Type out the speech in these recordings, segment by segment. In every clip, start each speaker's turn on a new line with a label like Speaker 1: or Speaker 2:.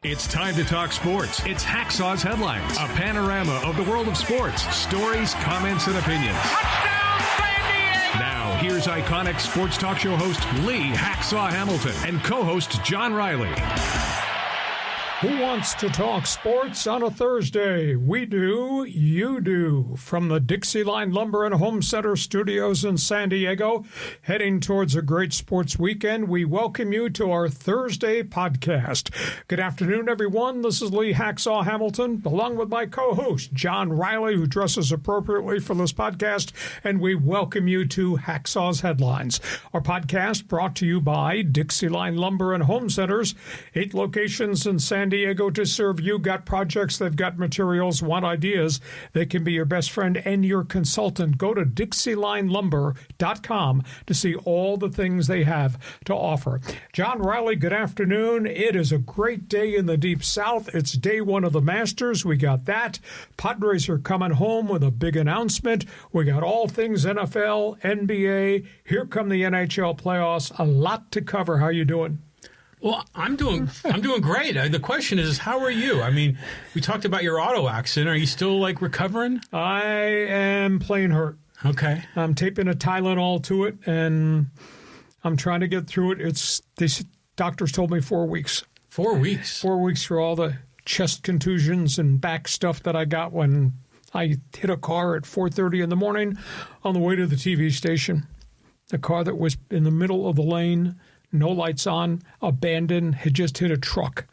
Speaker 1: It's time to talk sports. It's Hacksaw's Headlines, a panorama of the world of sports, stories, comments, and opinions.
Speaker 2: Touchdown, San Diego!
Speaker 1: Now, here's iconic sports talk show host Lee Hacksaw Hamilton and co-host John Riley.
Speaker 3: Who wants to talk sports on a Thursday? We do, you do. From the DIXIELINE Lumber and Home Center studios in San Diego, heading towards a great sports weekend, we welcome you to our Thursday podcast. Good afternoon, everyone. This is Lee Hacksaw Hamilton, along with my co-host, John Riley, who dresses appropriately for this podcast, and we welcome you to Hacksaw's Headlines. Our podcast brought to you by DIXIELINE Lumber and Home Centers, 8 locations in San Diego to serve you. Got projects, they've got materials, want ideas. They can be your best friend and your consultant. Go to DIXIELINELumber.com to see all the things they have to offer. John Riley, good afternoon. It is a great day in the Deep South. It's day one of the Masters. We got that. Padres are coming home with a big announcement. We got all things NFL, NBA. Here come the NHL playoffs. A lot to cover. How you doing?
Speaker 4: Well, I'm doing great. The question is, how are you? I mean, we talked about your auto accident. Are you still recovering?
Speaker 3: I am playing hurt.
Speaker 4: Okay.
Speaker 3: I'm taping a Tylenol to it, and I'm trying to get through it. Doctors told me 4 weeks.
Speaker 4: 4 weeks?
Speaker 3: 4 weeks for all the chest contusions and back stuff that I got when I hit a car at 4:30 in the morning on the way to the TV station. A car that was in the middle of the lane, no lights on, abandoned, had just hit a truck.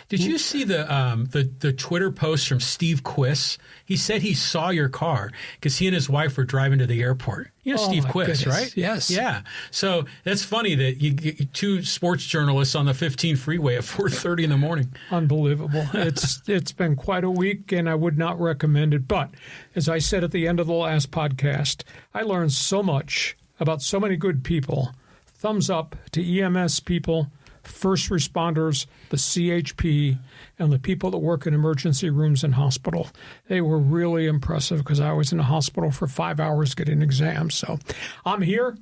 Speaker 4: Did you see the Twitter post from Steve Quiss? He said he saw your car because he and his wife were driving to the airport. You know Steve Quiss,
Speaker 3: goodness.
Speaker 4: Right?
Speaker 3: Yes.
Speaker 4: Yeah. So that's funny that you get 2 sports journalists on the 15 freeway at 4:30 in the morning.
Speaker 3: Unbelievable. It's been quite a week, and I would not recommend it. But as I said at the end of the last podcast, I learned so much about so many good people. Thumbs up to EMS people, first responders, the CHP, and the people that work in emergency rooms and hospital. They were really impressive because I was in the hospital for 5 hours getting exams. So I'm here.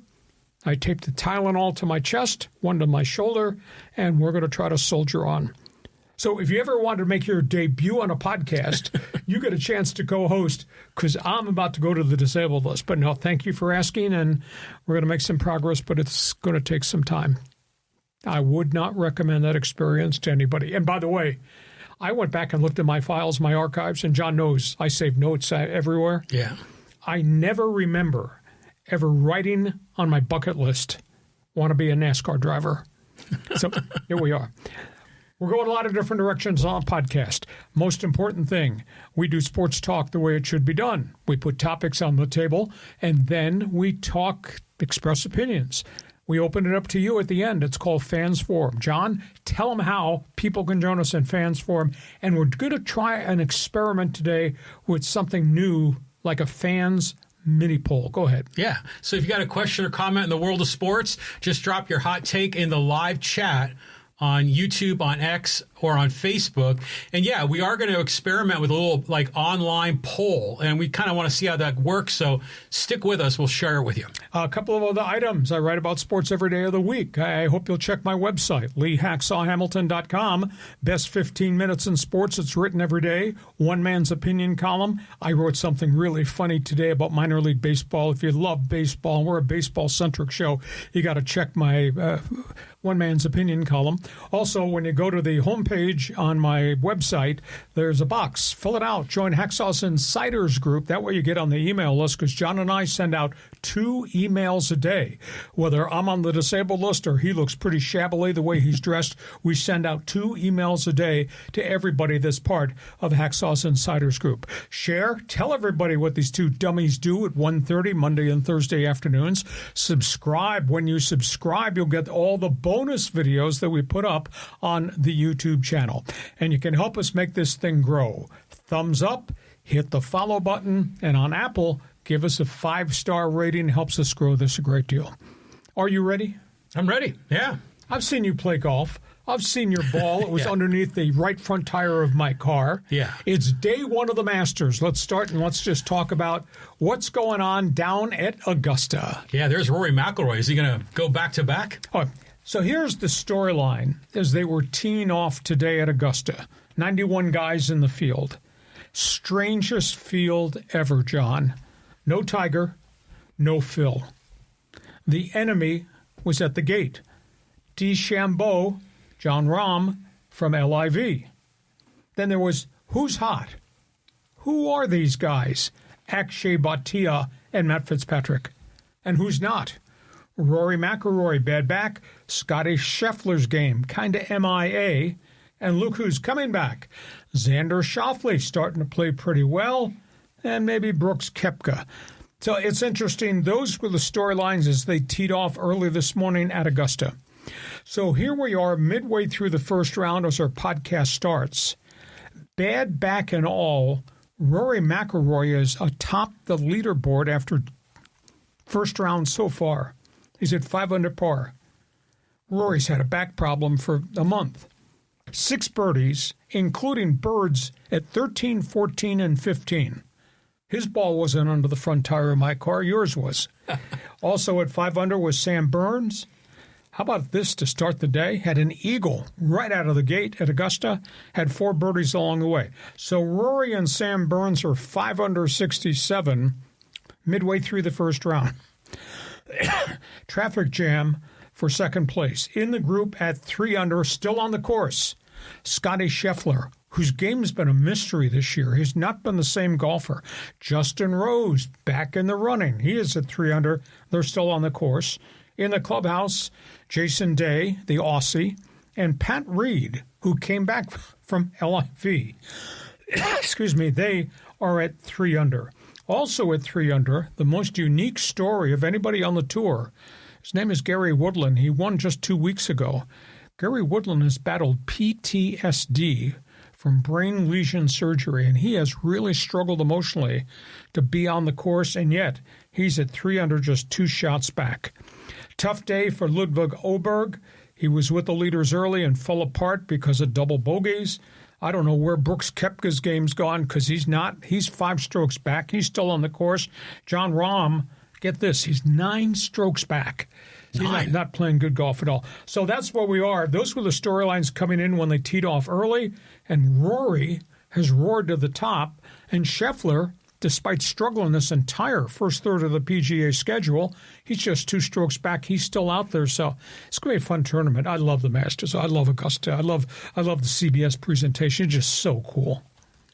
Speaker 3: I taped the Tylenol to my chest, one to my shoulder, and we're going to try to soldier on. So if you ever want to make your debut on a podcast, you get a chance to co-host because I'm about to go to the disabled list. But no, thank you for asking, and we're going to make some progress, but it's going to take some time. I would not recommend that experience to anybody. And by the way, I went back and looked at my files, my archives, and John knows I save notes everywhere.
Speaker 4: Yeah.
Speaker 3: I never remember ever writing on my bucket list, want to be a NASCAR driver. So here we are. We're going a lot of different directions on the podcast. Most important thing, we do sports talk the way it should be done. We put topics on the table, and then we talk, express opinions. We open it up to you at the end. It's called Fans Forum. John, tell them how people can join us in Fans Forum. And we're going to try an experiment today with something new, like a fans mini poll. Go ahead.
Speaker 4: Yeah. So if you got a question or comment in the world of sports, just drop your hot take in the live chat on YouTube, on X, or on Facebook. And yeah, we are going to experiment with a little online poll, and we kind of want to see how that works. So stick with us. We'll share it with you.
Speaker 3: A couple of other items. I write about sports every day of the week. I hope you'll check my website, LeeHacksawHamilton.com. Best 15 minutes in sports. It's written every day. One man's opinion column. I wrote something really funny today about minor league baseball. If you love baseball, and we're a baseball-centric show, you got to check my one man's opinion column. Also, when you go to the homepage on my website, there's a box. Fill it out. Join Hacksaw's Insiders group. That way you get on the email list because John and I send out 2 emails a day. Whether I'm on the disabled list or he looks pretty shabbily the way he's dressed, we send out 2 emails a day to everybody that's part of Hacksaw's Insiders group. Share. Tell everybody what these 2 dummies do at 1:30 Monday and Thursday afternoons. Subscribe. When you subscribe, you'll get all the bonus videos that we put up on the YouTube channel. And you can help us make this thing grow. Thumbs up, hit the follow button, and on Apple, give us a 5-star rating. Helps us grow this a great deal. Are you ready?
Speaker 4: I'm ready. Yeah.
Speaker 3: I've seen you play golf. I've seen your ball. It was underneath the right front tire of my car.
Speaker 4: Yeah.
Speaker 3: It's day one of the Masters. Let's start and let's just talk about what's going on down at Augusta.
Speaker 4: Yeah, there's Rory McIlroy. Is he going to go back-to-back?
Speaker 3: Oh, So here's the storyline as they were teeing off today at Augusta. 91 guys in the field. Strangest field ever, John. No Tiger, no Phil. The enemy was at the gate. DeChambeau, John Rahm from LIV. Then there was who's hot? Who are these guys? Akshay Bhatia and Matt Fitzpatrick. And who's not? Rory McIlroy, bad back. Scotty Scheffler's game, kind of MIA. And look who's coming back. Xander Schauffele starting to play pretty well. And maybe Brooks Koepka. So it's interesting. Those were the storylines as they teed off early this morning at Augusta. So here we are midway through the first round as our podcast starts. Bad back and all, Rory McIlroy is atop the leaderboard after first round so far. He's at 5 under par. Rory's had a back problem for a month. 6 birdies, including birds at 13, 14, and 15. His ball wasn't under the front tire of my car. Yours was. Also at 5 under was Sam Burns. How about this to start the day? Had an eagle right out of the gate at Augusta. Had 4 birdies along the way. So Rory and Sam Burns are 5 under 67 midway through the first round. Traffic jam for second place. In the group at 3 under, still on the course. Scotty Scheffler, whose game's been a mystery this year. He's not been the same golfer. Justin Rose, back in the running. He is at 3 under. They're still on the course. In the clubhouse, Jason Day, the Aussie, and Pat Reed, who came back from LIV. Excuse me, they are at 3 under. Also at 3 under, the most unique story of anybody on the tour. His name is Gary Woodland. He won just 2 weeks ago. Gary Woodland has battled PTSD from brain lesion surgery, and he has really struggled emotionally to be on the course, and yet he's at 3 under, just 2 shots back. Tough day for Ludwig Åberg. He was with the leaders early and fell apart because of double bogeys. I don't know where Brooks Koepka's game's gone because he's not. He's 5 strokes back. He's still on the course. John Rahm, get this, he's 9 strokes back. He's not playing good golf at all. So that's where we are. Those were the storylines coming in when they teed off early. And Rory has roared to the top. And Scheffler, despite struggling this entire first third of the PGA schedule, he's just 2 strokes back. He's still out there. So it's going to be a fun tournament. I love the Masters. I love Augusta. I love the CBS presentation. It's just so cool.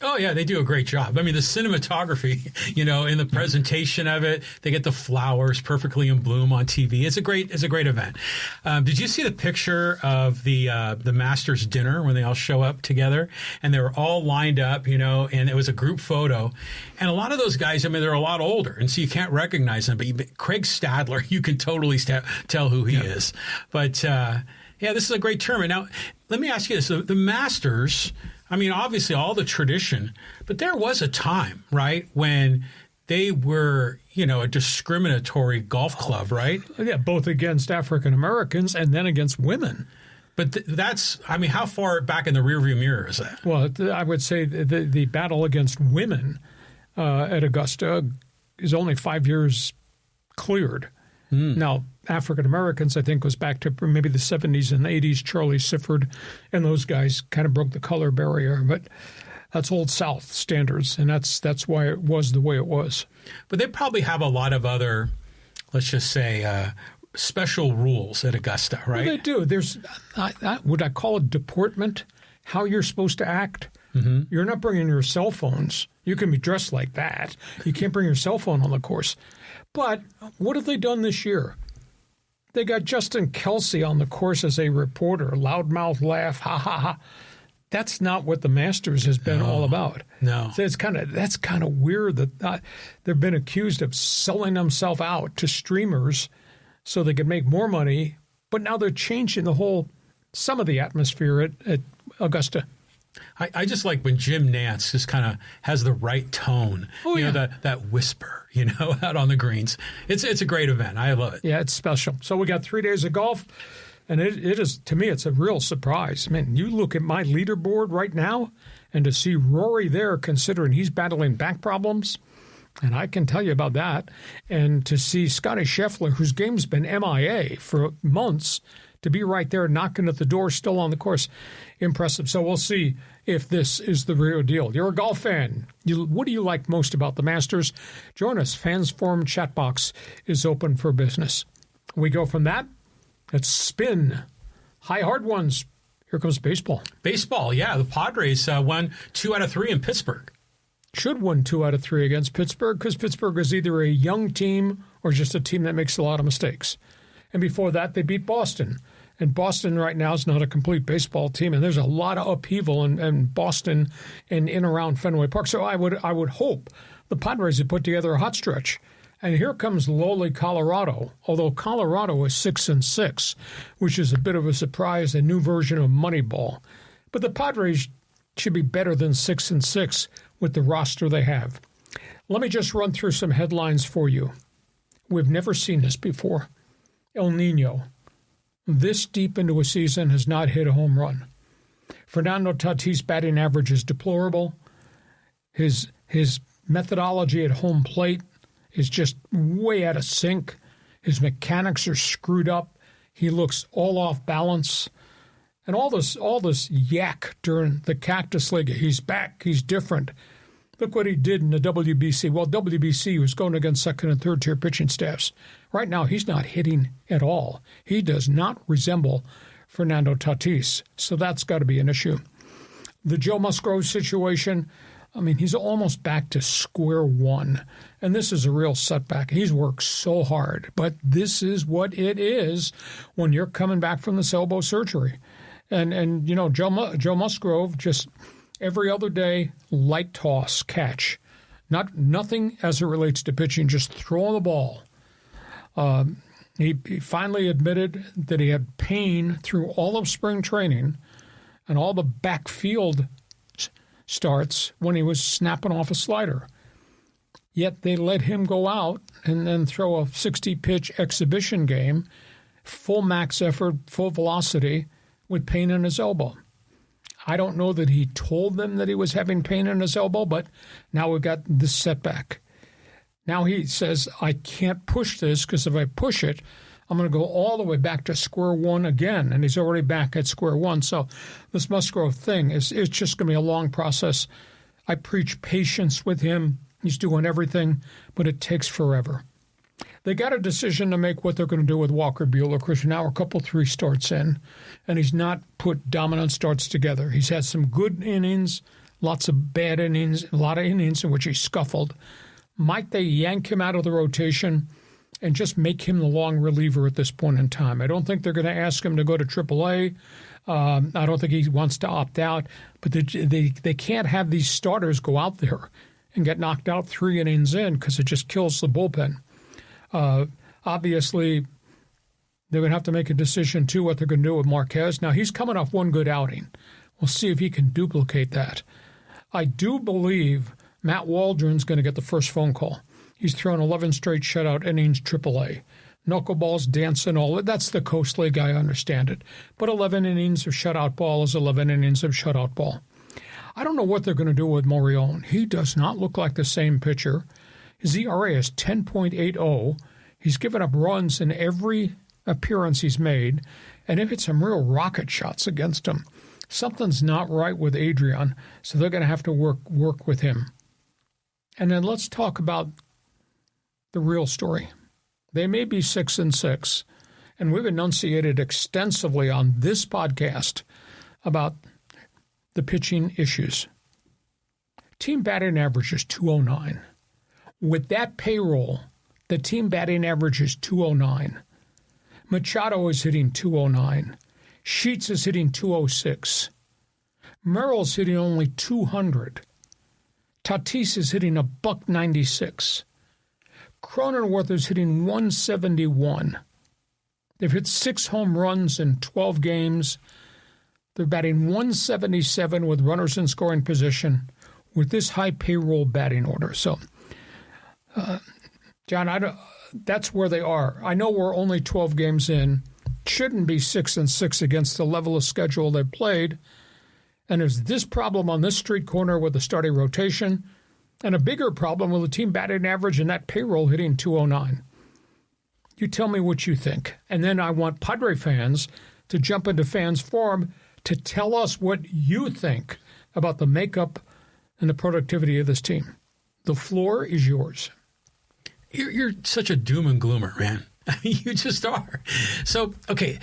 Speaker 4: Oh, yeah, they do a great job. I mean, the cinematography, in the presentation of it, they get the flowers perfectly in bloom on TV. It's a great event. Did you see the picture of the Masters dinner when they all show up together? And they were all lined up, and it was a group photo. And a lot of those guys, they're a lot older, and so you can't recognize them. But Craig Stadler, you can totally tell who he is. But, this is a great tournament. Now, let me ask you this. The Masters, obviously all the tradition, but there was a time, right, when they were, a discriminatory golf club, right?
Speaker 3: Yeah, both against African Americans and then against women.
Speaker 4: But that's, how far back in the rearview mirror is that?
Speaker 3: Well, I would say the battle against women at Augusta is only 5 years cleared. Now, African Americans, I think, goes back to maybe the 70s and 80s. Charlie Sifford and those guys kind of broke the color barrier, but that's Old South standards, and that's why it was the way it was.
Speaker 4: But they probably have a lot of other, let's just say, special rules at Augusta, right?
Speaker 3: Well, they do. There's, would I call it deportment? How you're supposed to act. Mm-hmm. You're not bringing your cell phones. You can be dressed like that. You can't bring your cell phone on the course. But what have they done this year? They got Justin Kelsey on the course as a reporter, loudmouth laugh, ha, ha, ha. That's not what the Masters has been all about.
Speaker 4: No.
Speaker 3: So that's kind of weird that they've been accused of selling themselves out to streamers so they could make more money, but now they're changing some of the atmosphere at Augusta.
Speaker 4: I just like when Jim Nantz just kind of has the right tone, that whisper, out on the greens. It's a great event. I love it.
Speaker 3: Yeah, it's special. So we got 3 days of golf, and it is, to me, it's a real surprise. You look at my leaderboard right now, and to see Rory there, considering he's battling back problems, and I can tell you about that, and to see Scotty Scheffler, whose game's been MIA for months, to be right there knocking at the door, still on the course, impressive. So we'll see if this is the real deal. You're a golf fan. What do you like most about the Masters? Join us. Fans Forum chat box is open for business. We go from that. Let's spin. High hard ones. Here comes baseball.
Speaker 4: Baseball, yeah. The Padres won 2 out of 3 in Pittsburgh.
Speaker 3: Should win 2 out of 3 against Pittsburgh because Pittsburgh is either a young team or just a team that makes a lot of mistakes. And before that, they beat Boston. And Boston right now is not a complete baseball team, and there's a lot of upheaval in Boston and in around Fenway Park. So I would hope the Padres have put together a hot stretch. And here comes lowly Colorado, although Colorado is 6-6, which is a bit of a surprise, a new version of Moneyball. But the Padres should be better than 6-6 with the roster they have. Let me just run through some headlines for you. We've never seen this before. El Nino, this deep into a season, has not hit a home run. Fernando Tatis' batting average is deplorable. His methodology at home plate is just way out of sync. His mechanics are screwed up. He looks all off balance. And all this yak during the Cactus League. He's back. He's different. Look what he did in the WBC. Well, WBC was going against second and third tier pitching staffs. Right now, he's not hitting at all. He does not resemble Fernando Tatis. So that's got to be an issue. The Joe Musgrove situation, I mean, he's almost back to square one. And this is a real setback. He's worked so hard. But this is what it is when you're coming back from this elbow surgery. And you know, Joe Musgrove, just every other day, light toss, catch. Nothing as it relates to pitching, just throwing the ball. He finally admitted that he had pain through all of spring training and all the backfield starts when he was snapping off a slider. Yet they let him go out and then throw a 60-pitch exhibition game, full max effort, full velocity, with pain in his elbow. I don't know that he told them that he was having pain in his elbow, but now we've got this setback. Now he says, I can't push this because if I push it, I'm going to go all the way back to square one again. And he's already back at square one. So this Musgrove thing, it's just going to be a long process. I preach patience with him. He's doing everything, but it takes forever. They got a decision to make what they're going to do with Walker Buehler. Chris, now a couple 3 starts in, and he's not put dominant starts together. He's had some good innings, lots of bad innings, a lot of innings in which he scuffled. Might they yank him out of the rotation and just make him the long reliever at this point in time? I don't think they're going to ask him to go to AAA. I don't think he wants to opt out. But they can't have these starters go out there and get knocked out 3 innings in because it just kills the bullpen. Obviously, they're going to have to make a decision, too, what they're going to do with Marquez. Now, he's coming off one good outing. We'll see if he can duplicate that. I do believe Matt Waldron's going to get the first phone call. He's thrown 11 straight shutout innings, AAA. Knuckleballs, dancing, all that's the Coast League, I understand it. But 11 innings of shutout ball is 11 innings of shutout ball. I don't know what they're going to do with Morion. He does not look like the same pitcher. His ERA is 10.80. He's given up runs in every appearance he's made, and if it's some real rocket shots against him, something's not right with Adrian, so they're going to have to work with him. And then let's talk about the real story. They may be 6-6, and we've enunciated extensively on this podcast about the pitching issues. Team batting average is 209. With that payroll, the team batting average is 209. Machado is hitting 209. Sheets is hitting 206. Merrill's hitting only 200. Tatis is hitting $196. Cronenworth is hitting 171. They've hit 6 home runs in 12 games. They're batting 177 with runners in scoring position with this high payroll batting order. So, John, that's where they are. I know we're only 12 games in. Shouldn't be 6-6 against the level of schedule they've played. And there's this problem on this street corner with the starting rotation, and a bigger problem with the team batting average and that payroll hitting 209. You tell me what you think. And then I want Padre fans to jump into Fans Forum to tell us what you think about the makeup and the productivity of this team. The floor is yours.
Speaker 4: You're such a doom and gloomer, man. You just are. So, okay,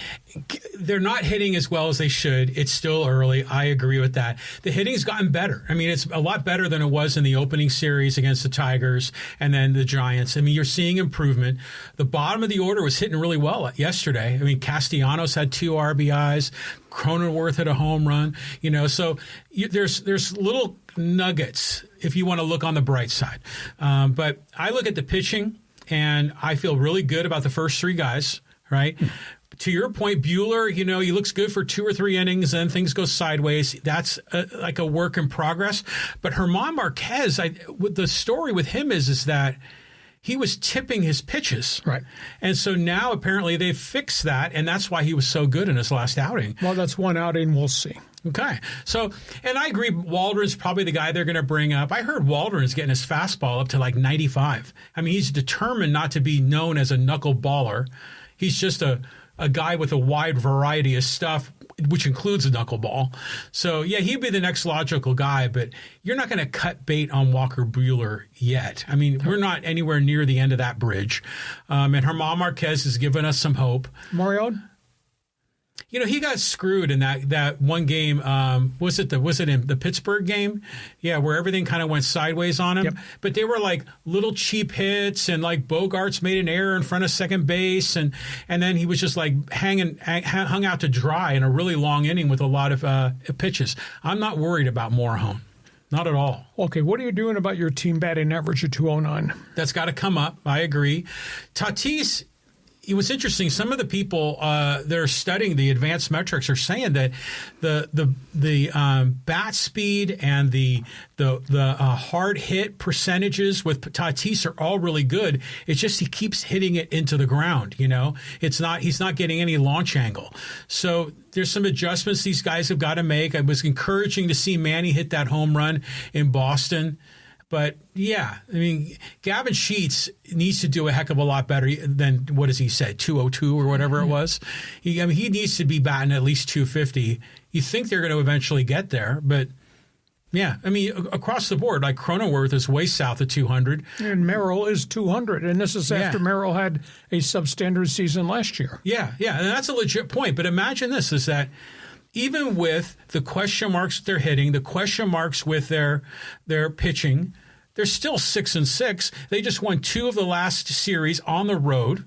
Speaker 4: they're not hitting as well as they should. It's still early. I agree with that. The hitting's gotten better. I mean, it's a lot better than it was in the opening series against the Tigers and then the Giants. I mean, you're seeing improvement. The bottom of the order was hitting really well yesterday. I mean, Castellanos had 2 RBIs. Cronenworth had a home run. So there's little nuggets if you want to look on the bright side. But I look at the pitching, and I feel really good about the first 3 guys, right? To your point, Buehler, he looks good for 2 or 3 innings, then things go sideways. That's like a work in progress. But German Marquez, the story with him is that he was tipping his pitches.
Speaker 3: Right.
Speaker 4: And so now apparently they've fixed that, and that's why he was so good in his last outing.
Speaker 3: Well, that's one outing. We'll see.
Speaker 4: Okay. So, and I agree, Waldron's probably the guy they're going to bring up. I heard Waldron's getting his fastball up to like 95. I mean, he's determined not to be known as a knuckleballer. He's just a guy with a wide variety of stuff, which includes a knuckleball. So, yeah, he'd be the next logical guy, but you're not going to cut bait on Walker Buehler yet. I mean, we're not anywhere near the end of that bridge. And German Marquez has given us some hope.
Speaker 3: Mario?
Speaker 4: He got screwed in that one game. Was it in the Pittsburgh game? Yeah, where everything kind of went sideways on him. Yep. But they were like little cheap hits, and like Bogarts made an error in front of second base, and then he was just like hung out to dry in a really long inning with a lot of pitches. I'm not worried about Morejon. Not at all.
Speaker 3: Okay, what are you doing about your team batting average of 209?
Speaker 4: That's got to come up. I agree. Tatis. It was interesting. Some of the people that are studying the advanced metrics are saying that the bat speed and the hard hit percentages with Tatis are all really good. It's just he keeps hitting it into the ground. He's not getting any launch angle. So there's some adjustments these guys have got to make. It was encouraging to see Manny hit that home run in Boston. But, yeah, I mean, Gavin Sheets needs to do a heck of a lot better than, what has he said, 202 or whatever it was. He needs to be batting at least 250. You think they're going to eventually get there, but, yeah, I mean, across the board, like Cronenworth is way south of 200.
Speaker 3: And Merrill is 200, and this is after Merrill had a substandard season last year.
Speaker 4: Yeah, and that's a legit point. But imagine this, is that even with the question marks they're hitting, the question marks with their pitching, they're still 6-6. They just won 2 of the last series on the road.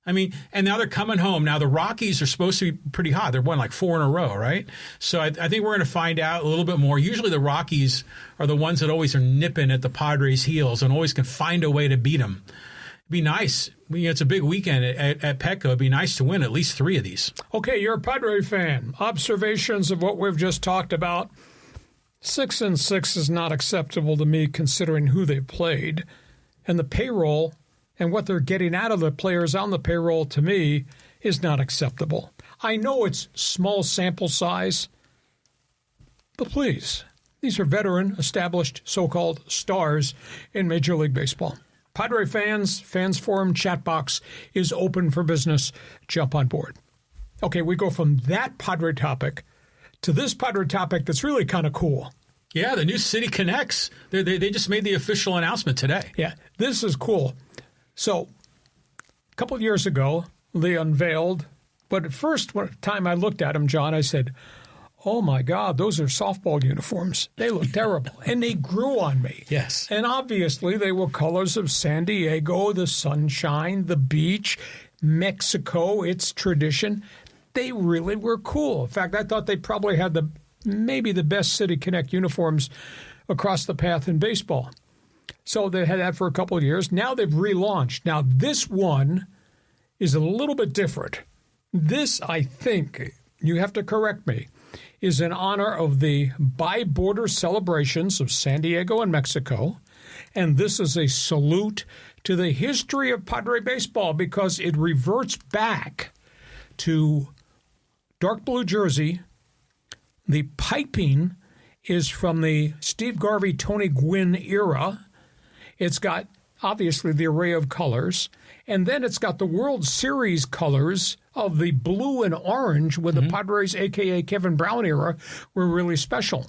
Speaker 4: I mean, and now they're coming home. Now the Rockies are supposed to be pretty hot. They've won like 4 in a row, right? So I think we're going to find out a little bit more. Usually the Rockies are the ones that always are nipping at the Padres' heels and always can find a way to beat them. It'd be nice. It's a big weekend at Petco. It'd be nice to win at least 3 of these.
Speaker 3: Okay, you're a Padre fan. Observations of what we've just talked about. 6-6 is not acceptable to me considering who they've played. And the payroll and what they're getting out of the players on the payroll, to me, is not acceptable. I know it's small sample size, but please, these are veteran, established, so-called stars in Major League Baseball. Padre fans forum chat box is open for business. Jump on board. Okay, we go from that Padre topic to this Padre topic that's really kind of cool.
Speaker 4: Yeah, the new City Connects. They just made the official announcement today.
Speaker 3: Yeah, this is cool. So, a couple of years ago, they unveiled, but at first time I looked at them, John, I said, oh my God, those are softball uniforms. They look terrible. And they grew on me.
Speaker 4: Yes.
Speaker 3: And obviously they were colors of San Diego, the sunshine, the beach, Mexico, its tradition. They really were cool. In fact, I thought they probably had maybe the best City Connect uniforms across the path in baseball. So they had that for a couple of years. Now they've relaunched. Now this one is a little bit different. This, I think, you have to correct me, is in honor of the bi-border celebrations of San Diego and Mexico. And this is a salute to the history of Padre baseball because it reverts back to dark blue jersey. The piping is from the Steve Garvey, Tony Gwynn era. It's got obviously the array of colors. And then it's got the World Series colors of the blue and orange with the Padres, a.k.a. Kevin Brown era, were really special.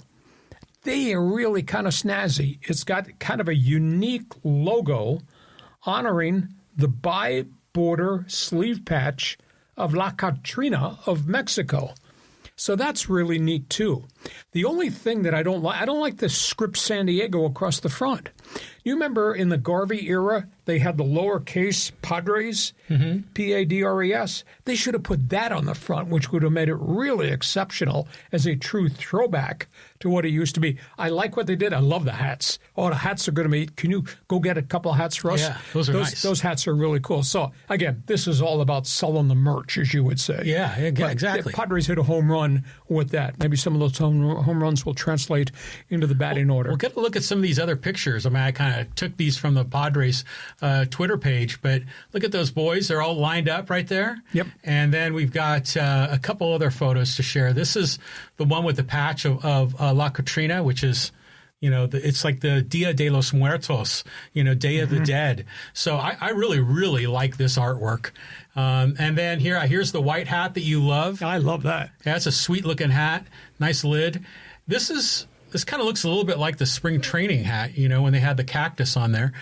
Speaker 3: They are really kind of snazzy. It's got kind of a unique logo honoring the bi-border sleeve patch of La Catrina of Mexico. So that's really neat, too. The only thing that I don't like the script San Diego across the front. You remember in the Garvey era, they had the lowercase Padres, Padres. They should have put that on the front, which would have made it really exceptional as a true throwback to what it used to be. I like what they did. I love the hats. Oh, the hats are going to be. Can you go get a couple of hats for us?
Speaker 4: Yeah, those are nice.
Speaker 3: Those hats are really cool. So, again, this is all about selling the merch, as you would say.
Speaker 4: Yeah, exactly.
Speaker 3: The Padres hit a home run with that. Maybe some of those home runs will translate into the batting order.
Speaker 4: We'll get a look at some of these other pictures. I mean, I kind of took these from the Padres Twitter page, but look at those boys. They're all lined up right there.
Speaker 3: Yep.
Speaker 4: And then we've got a couple other photos to share. This is the one with the patch of La Catrina, which is, it's like the Dia de los Muertos, Day of the Dead. So I really, really like this artwork. And then here's the white hat that you love.
Speaker 3: I love that.
Speaker 4: Yeah, it's a sweet looking hat. Nice lid. This kind of looks a little bit like the spring training hat, when they had the cactus on there.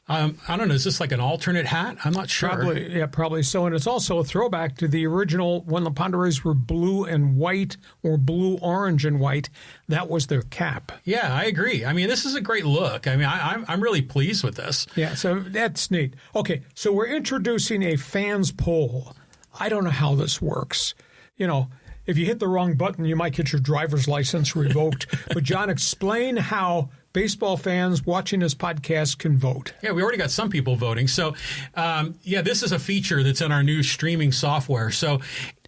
Speaker 4: I don't know. Is this like an alternate hat? I'm not sure.
Speaker 3: Probably so. And it's also a throwback to the original when the Padres were blue and white or blue, orange, and white. That was their cap.
Speaker 4: Yeah, I agree. I mean, this is a great look. I mean, I'm really pleased with this.
Speaker 3: Yeah, so that's neat. Okay, so we're introducing a fans poll. I don't know how this works. If you hit the wrong button, you might get your driver's license revoked. But, John, explain how baseball fans watching this podcast can vote.
Speaker 4: Yeah, we already got some people voting. So, this is a feature that's in our new streaming software. So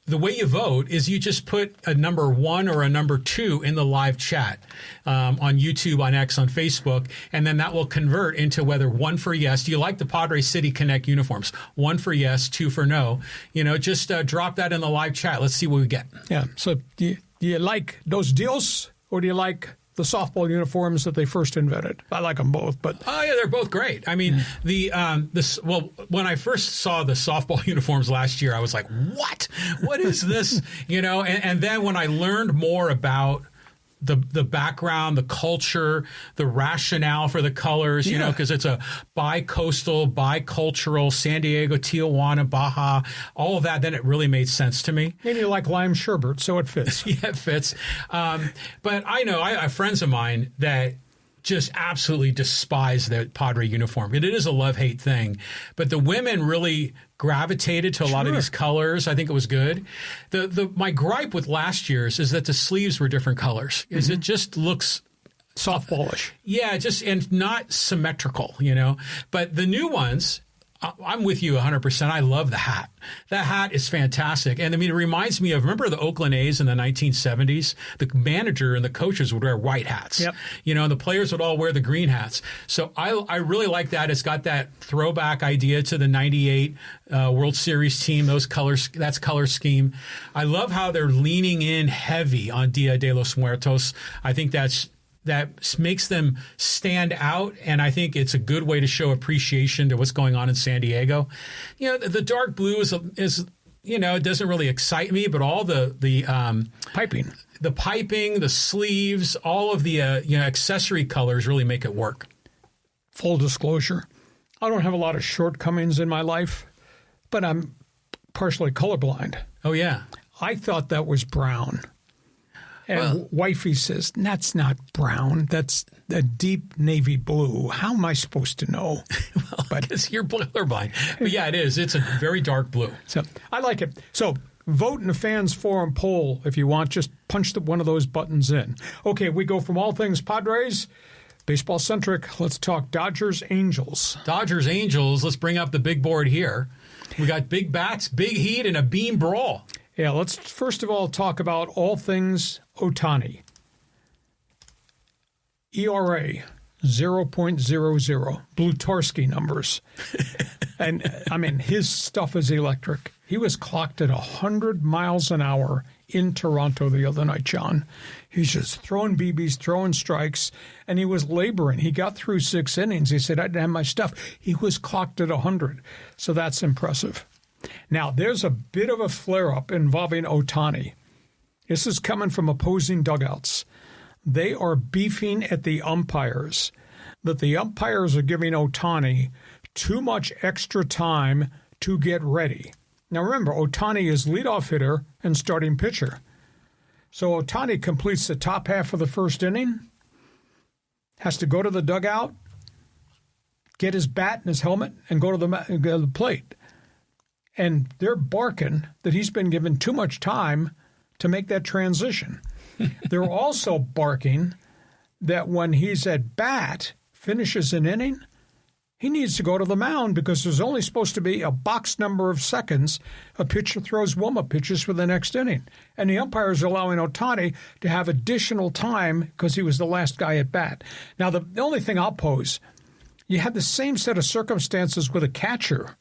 Speaker 4: the way you vote is you just put a number 1 or a number 2 in the live chat on YouTube, on X, on Facebook, and then that will convert into whether 1 for yes. Do you like the Padres City Connect uniforms? 1 for yes, 2 for no. Just drop that in the live chat. Let's see what we get.
Speaker 3: Yeah. So do you like those deals, or do you like the softball uniforms that they first invented? I like them both, but
Speaker 4: they're both great. I mean, when I first saw the softball uniforms last year, I was like, what is this? And then when I learned more about the background, the culture, the rationale for the colors, because it's a bi-coastal, bi-cultural, San Diego, Tijuana, Baja, all of that, then it really made sense to me.
Speaker 3: And you like lime sherbet, so it fits.
Speaker 4: Yeah, it fits. But I know I have friends of mine that just absolutely despise the Padre uniform. It is a love-hate thing. But the women really gravitated to a lot of these colors. I think it was good. My gripe with last year's is that the sleeves were different colors. It just looks
Speaker 3: softballish.
Speaker 4: Yeah, and not symmetrical, But the new ones, I'm with you 100%. I love the hat. That hat is fantastic. And I mean, it reminds me of, remember the Oakland A's in the 1970s? The manager and the coaches would wear white hats.
Speaker 3: Yep.
Speaker 4: And the players would all wear the green hats. So I really like that. It's got that throwback idea to the 98 World Series team, those colors, that's color scheme. I love how they're leaning in heavy on Dia de los Muertos. I think that makes them stand out, and I think it's a good way to show appreciation to what's going on in San Diego. The dark blue is it doesn't really excite me, but all the
Speaker 3: piping,
Speaker 4: the sleeves, all of the accessory colors really make it work.
Speaker 3: Full disclosure, I don't have a lot of shortcomings in my life, but I'm partially colorblind.
Speaker 4: Oh yeah,
Speaker 3: I thought that was brown. And wifey says, that's not brown. That's a deep navy blue. How am I supposed to know?
Speaker 4: Because you're colorblind. But yeah, it is. It's a very dark blue.
Speaker 3: So I like it. So vote in the Fans Forum poll if you want. Just punch one of those buttons in. Okay, we go from all things Padres, baseball-centric. Let's talk Dodgers-Angels.
Speaker 4: Dodgers-Angels. Let's bring up the big board here. We got big bats, big heat, and a beam brawl.
Speaker 3: Yeah, let's first of all talk about all things Ohtani. ERA, 0.00. Blutarski numbers. And, I mean, his stuff is electric. He was clocked at 100 miles an hour in Toronto the other night, John. He's just throwing BBs, throwing strikes, and he was laboring. He got through 6 innings. He said, I didn't have my stuff. He was clocked at 100. So that's impressive. Now, there's a bit of a flare-up involving Ohtani. This is coming from opposing dugouts. They are beefing at the umpires, that the umpires are giving Ohtani too much extra time to get ready. Now, remember, Ohtani is leadoff hitter and starting pitcher. So Ohtani completes the top half of the first inning, has to go to the dugout, get his bat and his helmet, and go to the plate. And they're barking that he's been given too much time to make that transition. They're also barking that when he's at bat, finishes an inning, he needs to go to the mound because there's only supposed to be a box number of seconds a pitcher throws warm-up pitches for the next inning. And the umpires are allowing Ohtani to have additional time because he was the last guy at bat. Now, the only thing I'll pose, you have the same set of circumstances with a catcher.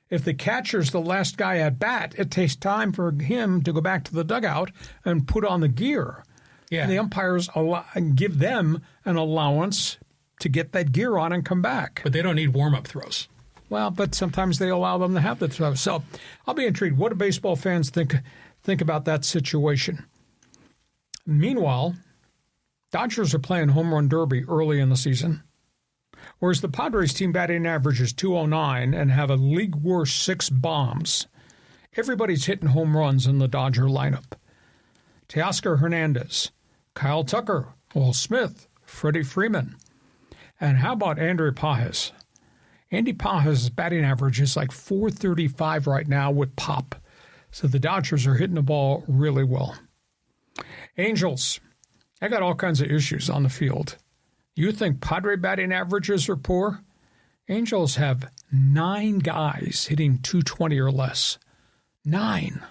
Speaker 3: If the catcher's the last guy at bat, it takes time for him to go back to the dugout and put on the gear. Yeah. The umpires give them an allowance to get that gear on and come back.
Speaker 4: But they don't need warm-up throws.
Speaker 3: Well, but sometimes they allow them to have the throw. So I'll be intrigued. What do baseball fans think about that situation? Meanwhile, Dodgers are playing home run derby early in the season, whereas the Padres team batting average is .209 and have a league-worst 6 bombs. Everybody's hitting home runs in the Dodger lineup. Teoscar Hernandez, Kyle Tucker, Will Smith, Freddie Freeman. And how about Andrew Pages? Andy Pages' batting average is like .435 right now with pop. So the Dodgers are hitting the ball really well. Angels, I got all kinds of issues on the field. You think Padre batting averages are poor? Angels have 9 guys hitting .220 or less. 9.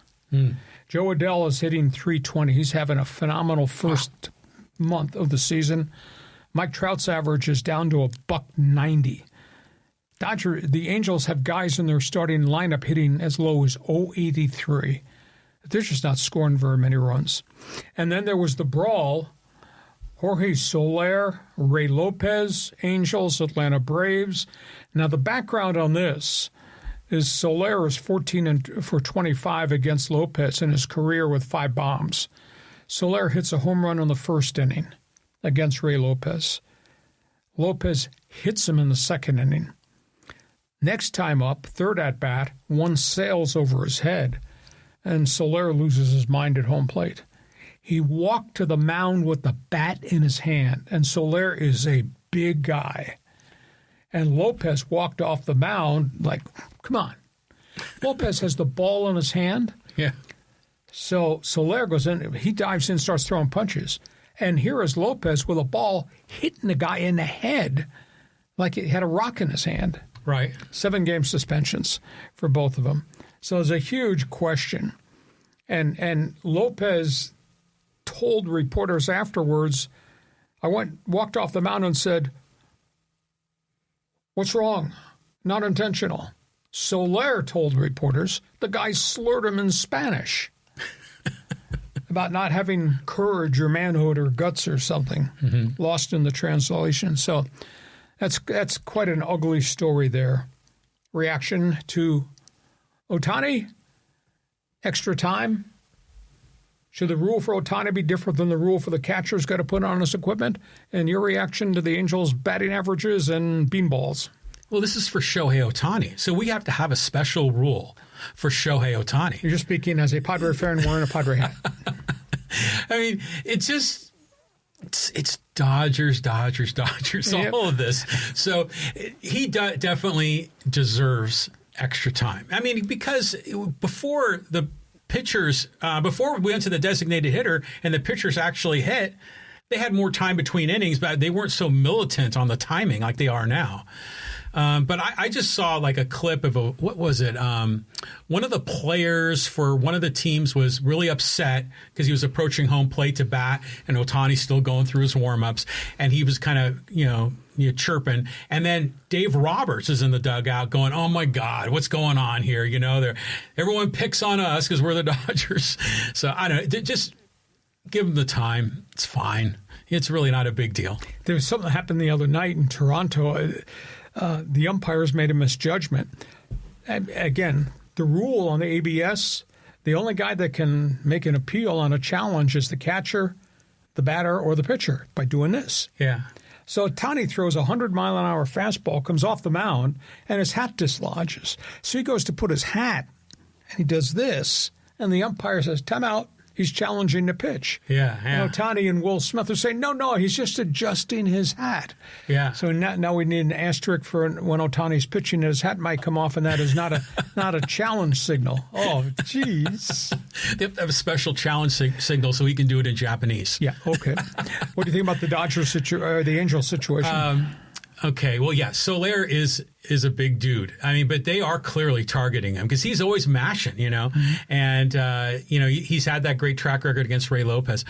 Speaker 3: Joe Adell is hitting .320. He's having a phenomenal first month of the season. Mike Trout's average is down to $1.90. The Angels have guys in their starting lineup hitting as low as .083. They're just not scoring very many runs. And then there was the Brawl. Jorge Soler, Ray Lopez, Angels, Atlanta Braves. Now, the background on this is Soler is 14 for 25 against Lopez in his career with 5 bombs. Soler hits a home run in the first inning against Ray Lopez. Lopez hits him in the second inning. Next time up, third at-bat, one sails over his head, and Soler loses his mind at home plate. He walked to the mound with the bat in his hand, and Soler is a big guy. And Lopez walked off the mound like, come on. Lopez has the ball in his hand.
Speaker 4: Yeah.
Speaker 3: So Soler goes in, he dives in, starts throwing punches. And here is Lopez with a ball hitting the guy in the head like he had a rock in his hand.
Speaker 4: Right.
Speaker 3: 7-game suspensions for both of them. So there's a huge question. And Lopez told reporters afterwards, walked off the mound and said, "What's wrong? Not intentional." Soler told reporters the guy slurred him in Spanish about not having courage or manhood or guts or something, lost in the translation. So that's quite an ugly story there. Reaction to Ohtani? Extra time? Should the rule for Ohtani be different than the rule for the catcher's got to put on his equipment? And your reaction to the Angels' batting averages and beanballs?
Speaker 4: Well, this is for Shohei Ohtani, so we have to have a special rule for Shohei Ohtani.
Speaker 3: You're just speaking as a Padre fan wearing a Padre hat.
Speaker 4: I mean, it's Dodgers,
Speaker 3: Yep.
Speaker 4: all of this. So he definitely deserves extra time. I mean, because before the pitchers, before we went to the designated hitter and the pitchers actually hit, they had more time between innings, but they weren't so militant on the timing like they are now. But I just saw like a clip of what was it? One of the players for one of the teams was really upset because he was approaching home plate to bat, and Ohtani's still going through his warm-ups, and he was kind of, chirping. And then Dave Roberts is in the dugout going, "Oh my God, what's going on here?" Everyone picks on us because we're the Dodgers. So I don't know, just give them the time. It's fine. It's really not a big deal.
Speaker 3: There was something that happened the other night in Toronto. The umpires made a misjudgment. Again, the rule on the ABS, the only guy that can make an appeal on a challenge is the catcher, the batter, or the pitcher by doing this.
Speaker 4: Yeah.
Speaker 3: So Ohtani throws a 100-mile-an-hour fastball, comes off the mound, and his hat dislodges. So he goes to put his hat, and he does this, and the umpire says, "Timeout." He's challenging the pitch.
Speaker 4: Yeah.
Speaker 3: And Ohtani and Will Smith are saying, no, he's just adjusting his hat.
Speaker 4: Yeah.
Speaker 3: So now we need an asterisk for when Ohtani's pitching, his hat might come off, and that is not a challenge signal. Oh, jeez.
Speaker 4: They have to have a special challenge signal so he can do it in Japanese.
Speaker 3: Yeah, okay. What do you think about the Dodgers the Angels situation?
Speaker 4: Okay, well, yeah, Soler is a big dude. I mean, but they are clearly targeting him because he's always mashing, and, he's had that great track record against Ray Lopez.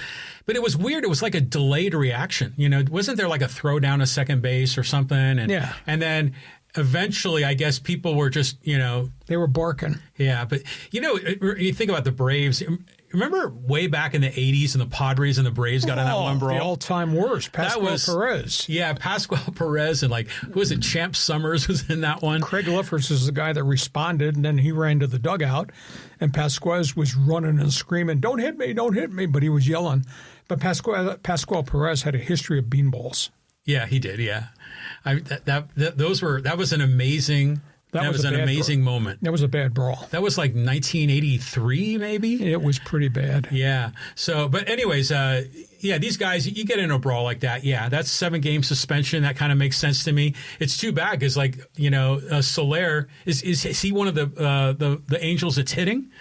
Speaker 4: But it was weird. It was like a delayed reaction. Wasn't there like a throw down to second base or something? And then eventually, I guess people were just,
Speaker 3: they were barking.
Speaker 4: Yeah, but, you think about the Braves. Remember way back in the 80s and the Padres and the Braves got in that one brawl?
Speaker 3: The all-time worst, Pascual Perez.
Speaker 4: Yeah, Pascual Perez and who was it, Champ Summers was in that one.
Speaker 3: Craig Liffers is the guy that responded, and then he ran to the dugout, and Pascual was running and screaming, "Don't hit me," but he was yelling. But Pascual Perez had a history of beanballs.
Speaker 4: Yeah, he did, yeah. That was an amazing... That was an amazing moment.
Speaker 3: That was a bad brawl.
Speaker 4: That was like 1983, maybe?
Speaker 3: It was pretty bad.
Speaker 4: Yeah. So, but anyways, these guys, you get in a brawl like that. Yeah, that's 7-game suspension. That kind of makes sense to me. It's too bad because, Soler, is he one of the Angels that's hitting?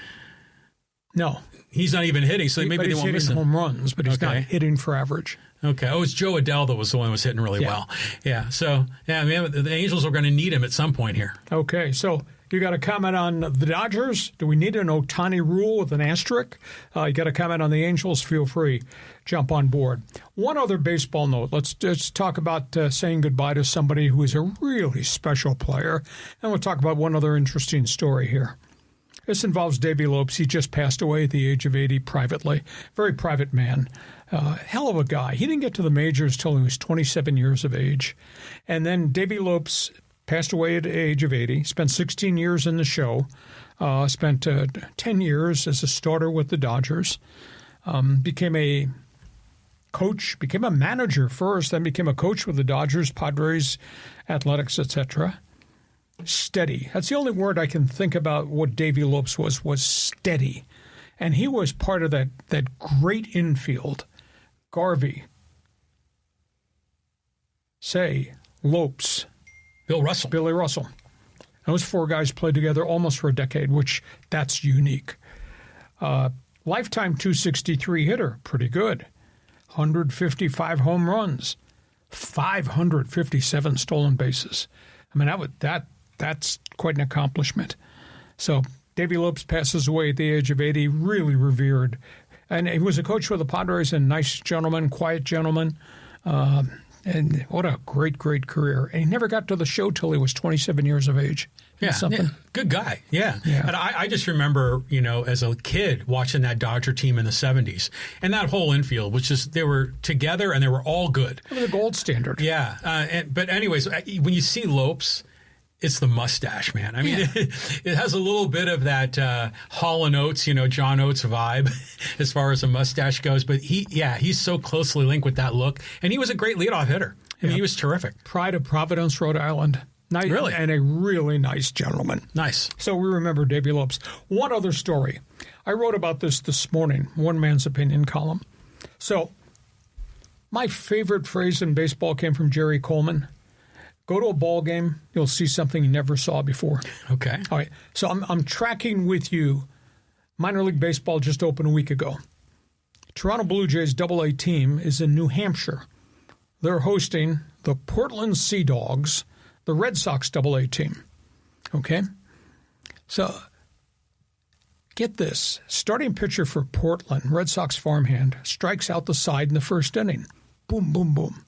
Speaker 3: No.
Speaker 4: He's not even hitting, so maybe they won't miss him.
Speaker 3: He's hitting home runs, but he's not hitting for average.
Speaker 4: Okay. Oh, it's Joe Adele that was the one who was hitting really well. Yeah. So, the Angels are going to need him at some point here.
Speaker 3: Okay. So, you got a comment on the Dodgers? Do we need an Ohtani rule with an asterisk? You got a comment on the Angels? Feel free. Jump on board. One other baseball note. Let's just talk about saying goodbye to somebody who is a really special player. And we'll talk about one other interesting story here. This involves Davey Lopes. He just passed away at the age of 80 privately. Very private man. Hell of a guy. He didn't get to the majors till he was 27 years of age. And then Davey Lopes passed away at the age of 80, spent 16 years in the show, spent 10 years as a starter with the Dodgers, became a coach, became a manager first, then became a coach with the Dodgers, Padres, Athletics, etc. Steady. That's the only word I can think about what Davey Lopes was steady. And he was part of that great infield. Garvey, Say, Lopes, Billy Russell. Those 4 guys played together almost for a decade, which that's unique. Lifetime 263 hitter, pretty good. 155 home runs, 557 stolen bases. I mean, that's quite an accomplishment. So Davey Lopes passes away at the age of 80, really revered. And he was a coach with the Padres, and nice gentleman, quiet gentleman. And what a great, great career. And he never got to the show till he was 27 years of age.
Speaker 4: Yeah, good guy. Yeah. And I just remember, as a kid watching that Dodger team in the 70s. And that whole infield was just, they were together and they were all good.
Speaker 3: It was the gold standard.
Speaker 4: Yeah. But anyways, when you see Lopes, it's the mustache, man. I mean, it has a little bit of that Hall & Oates, John Oates vibe as far as the mustache goes. But he's so closely linked with that look. And he was a great leadoff hitter. I mean, he was terrific.
Speaker 3: Pride of Providence, Rhode Island. Nice,
Speaker 4: really?
Speaker 3: And a really nice gentleman.
Speaker 4: Nice.
Speaker 3: So we remember Davey Lopes. One other story. I wrote about this morning, One Man's Opinion column. So my favorite phrase in baseball came from Jerry Coleman. Go to a ball game, you'll see something you never saw before.
Speaker 4: Okay.
Speaker 3: All right. So I'm tracking with you. Minor League Baseball just opened a week ago. Toronto Blue Jays AA team is in New Hampshire. They're hosting the Portland Sea Dogs, the Red Sox AA team. Okay? So, get this. Starting pitcher for Portland, Red Sox farmhand, strikes out the side in the first inning. Boom, boom, boom.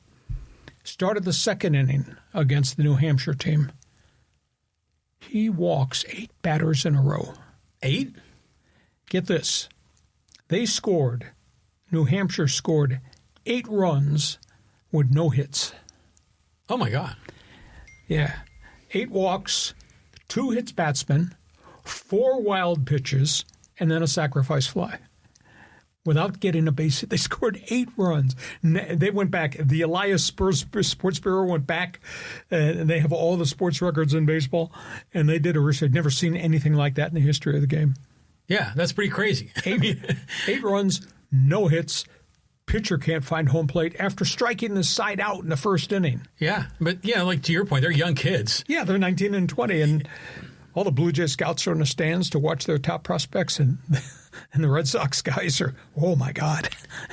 Speaker 3: Started the second inning against the New Hampshire team. He walks 8 batters in a row.
Speaker 4: 8?
Speaker 3: Get this. New Hampshire scored 8 runs with no hits.
Speaker 4: Oh, my God.
Speaker 3: Yeah. 8 walks, 2 hits batsmen, 4 wild pitches, and then a sacrifice fly. Without getting a base hit, they scored 8 runs. They went back. The Elias Sports Bureau went back, and they have all the sports records in baseball, and they did a research. They'd never seen anything like that in the history of the game.
Speaker 4: Yeah, that's pretty crazy.
Speaker 3: 8 runs, no hits. Pitcher can't find home plate after striking the side out in the first inning.
Speaker 4: Yeah, but like to your point, they're young kids.
Speaker 3: Yeah, they're 19 and 20, and all the Blue Jay scouts are in the stands to watch their top prospects, and the Red Sox guys are, oh my God.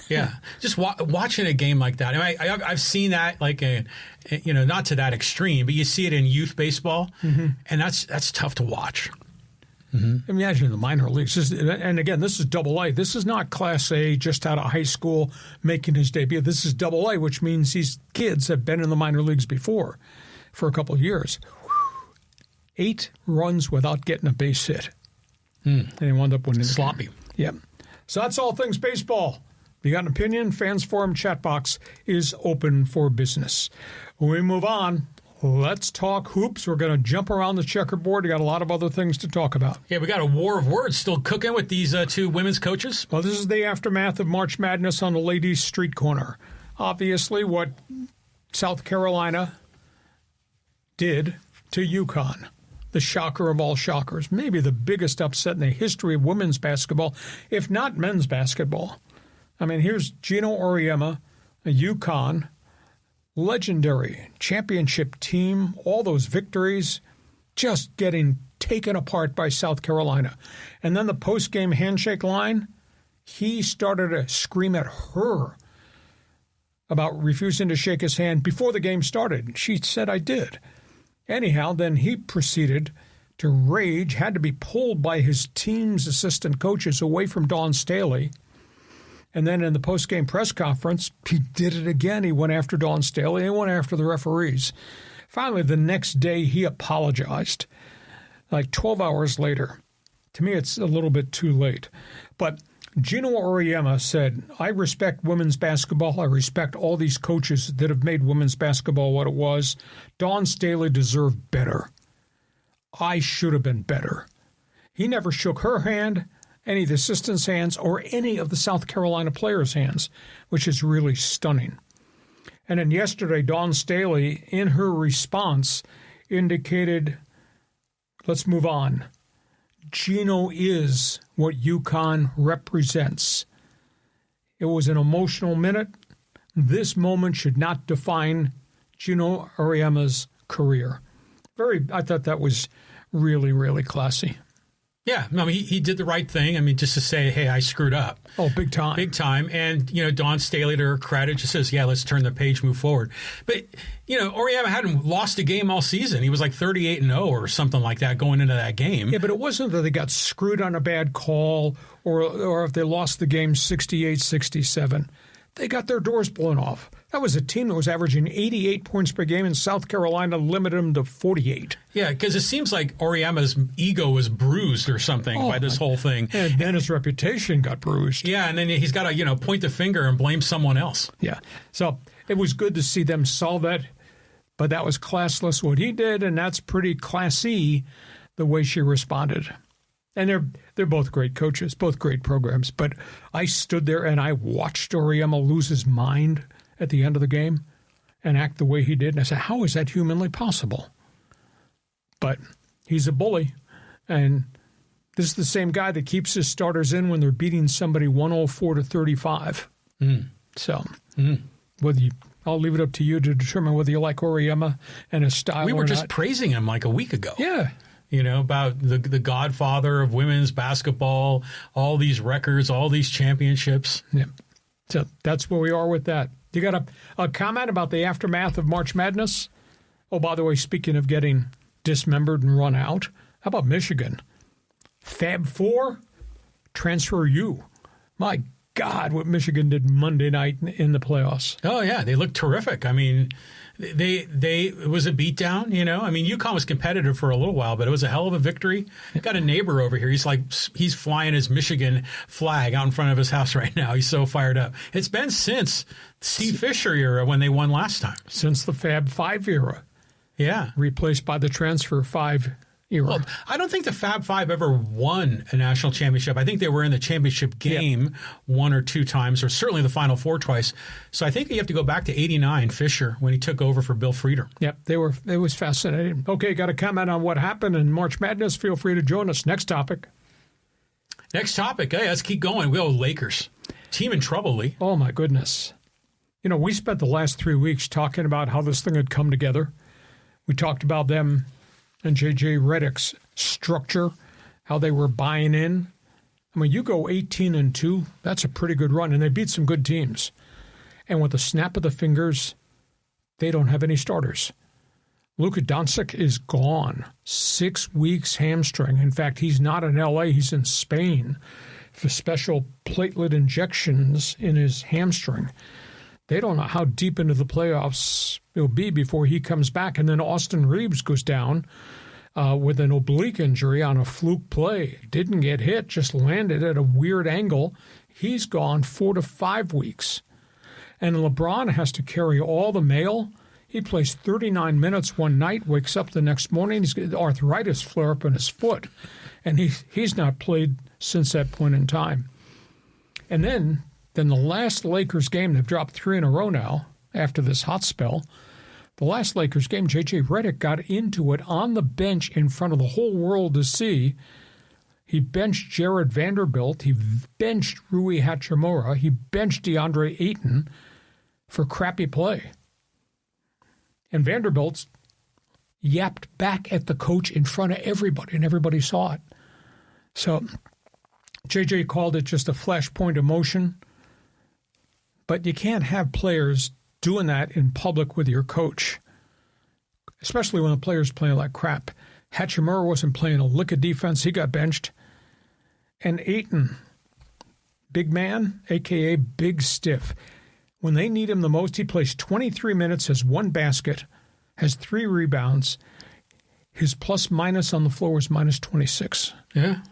Speaker 4: Yeah, just watching a game like that. I've seen that, like, not to that extreme, but you see it in youth baseball, and that's tough to watch.
Speaker 3: Mm-hmm. Imagine the minor leagues. And again, this is AA. This is not Class A, just out of high school, making his debut. This is AA, which means these kids have been in the minor leagues before for a couple of years. 8 runs without getting a base hit. And they wound up winning.
Speaker 4: Sloppy.
Speaker 3: Yeah. So that's all things baseball. If you got an opinion, Fans Forum chat box is open for business. When we move on, let's talk hoops. We're going to jump around the checkerboard. We got a lot of other things to talk about.
Speaker 4: Yeah, we got a war of words still cooking with these 2 women's coaches.
Speaker 3: Well, this is the aftermath of March Madness on the ladies' street corner. Obviously, what South Carolina did to UConn, the shocker of all shockers, maybe the biggest upset in the history of women's basketball, if not men's basketball. I mean, here's Gino Auriemma, a UConn legendary championship team, all those victories, just getting taken apart by South Carolina. And then the post-game handshake line, he started to scream at her about refusing to shake his hand before the game started. She said, I did. Anyhow, then he proceeded to rage, had to be pulled by his team's assistant coaches away from Dawn Staley. And then in the post-game press conference, he did it again. He went after Dawn Staley. He went after the referees. Finally, the next day, he apologized, like 12 hours later. To me, it's a little bit too late. But Gino Auriemma said, I respect women's basketball. I respect all these coaches that have made women's basketball what it was. Dawn Staley deserved better. I should have been better. He never shook her hand, any of the assistants' hands, or any of the South Carolina players' hands, which is really stunning. And then yesterday, Dawn Staley, in her response, indicated, let's move on. Gino is what UConn represents. It was an emotional minute. This moment should not define Gino Auriemma's career. I thought that was really, really classy.
Speaker 4: Yeah, I mean, he did the right thing. I mean, just to say, hey, I screwed up.
Speaker 3: Oh, big time.
Speaker 4: Big time. And, Dawn Staley, to her credit, just says, yeah, let's turn the page, move forward. But, Auriemma hadn't lost a game all season. He was like 38-0 or something like that going into that game.
Speaker 3: Yeah, but it wasn't that they got screwed on a bad call or if they lost the game 68-67. They got their doors blown off. That was a team that was averaging 88 points per game, and South Carolina limited them to 48.
Speaker 4: Yeah, because it seems like Auriemma's ego was bruised or something by this whole thing.
Speaker 3: And then his reputation got bruised.
Speaker 4: Yeah, and then he's got to, point the finger and blame someone else.
Speaker 3: Yeah. So it was good to see them solve that, but that was classless what he did, and that's pretty classy the way she responded. And they're both great coaches, both great programs. But I stood there and I watched Auriemma lose his mind at the end of the game and act the way he did. And I said, how is that humanly possible? But he's a bully. And this is the same guy that keeps his starters in when they're beating somebody 104-35. So I'll leave it up to you to determine whether you like Auriemma and his style or not.
Speaker 4: We were just praising him like a week ago.
Speaker 3: Yeah.
Speaker 4: About the godfather of women's basketball, all these records, all these championships.
Speaker 3: Yeah. So that's where we are with that. You got a comment about the aftermath of March Madness? Oh, by the way, speaking of getting dismembered and run out, how about Michigan? Fab Four, transfer you. My God, what Michigan did Monday night in the playoffs.
Speaker 4: Oh, yeah. They looked terrific. I mean, it was a beatdown, you know. I mean, UConn was competitive for a little while, but it was a hell of a victory. Got a neighbor over here. He's flying his Michigan flag out in front of his house right now. He's so fired up. It's been since Steve Fisher era when they won last time.
Speaker 3: Since the Fab Five era.
Speaker 4: Yeah.
Speaker 3: Replaced by the Transfer Five era.
Speaker 4: Well, I don't think the Fab Five ever won a national championship. I think they were in the championship game one or two times, or certainly the Final Four twice. So I think you have to go back to '89, Fisher, when he took over for Bill Frieder.
Speaker 3: Yep, it was fascinating. Okay, got a comment on what happened in March Madness? Feel free to join us. Next topic.
Speaker 4: Hey, let's keep going. We go Lakers. Team in trouble, Lee.
Speaker 3: Oh, my goodness. You know, we spent the last 3 weeks talking about how this thing had come together. We talked about them and J.J. Redick's structure, how they were buying in. I mean, you go 18-2, that's a pretty good run, and they beat some good teams. And with the snap of the fingers, they don't have any starters. Luka Doncic is gone. 6 weeks hamstring. In fact, he's not in L.A., he's in Spain for special platelet injections in his hamstring. They don't know how deep into the playoffs it'll be before he comes back. And then Austin Reeves goes down with an oblique injury on a fluke play. Didn't get hit, just landed at a weird angle. He's gone 4 to 5 weeks. And LeBron has to carry all the mail. He plays 39 minutes one night, wakes up the next morning. He's got arthritis flare up in his foot. And he's not played since that point in time. And then the last Lakers game, they've dropped 3 in a row now after this hot spell. The last Lakers game, J.J. Redick got into it on the bench in front of the whole world to see. He benched Jared Vanderbilt. He benched Rui Hachimura. He benched DeAndre Ayton for crappy play. And Vanderbilt yapped back at the coach in front of everybody, and everybody saw it. So J.J. called it just a flashpoint emotion. But you can't have players doing that in public with your coach, especially when the player's playing like crap. Hachimura wasn't playing a lick of defense. He got benched. And Ayton, big man, a.k.a. Big Stiff. When they need him the most, he plays 23 minutes, has 1 basket, has 3 rebounds. His plus-minus on the floor was minus 26.
Speaker 4: Yeah.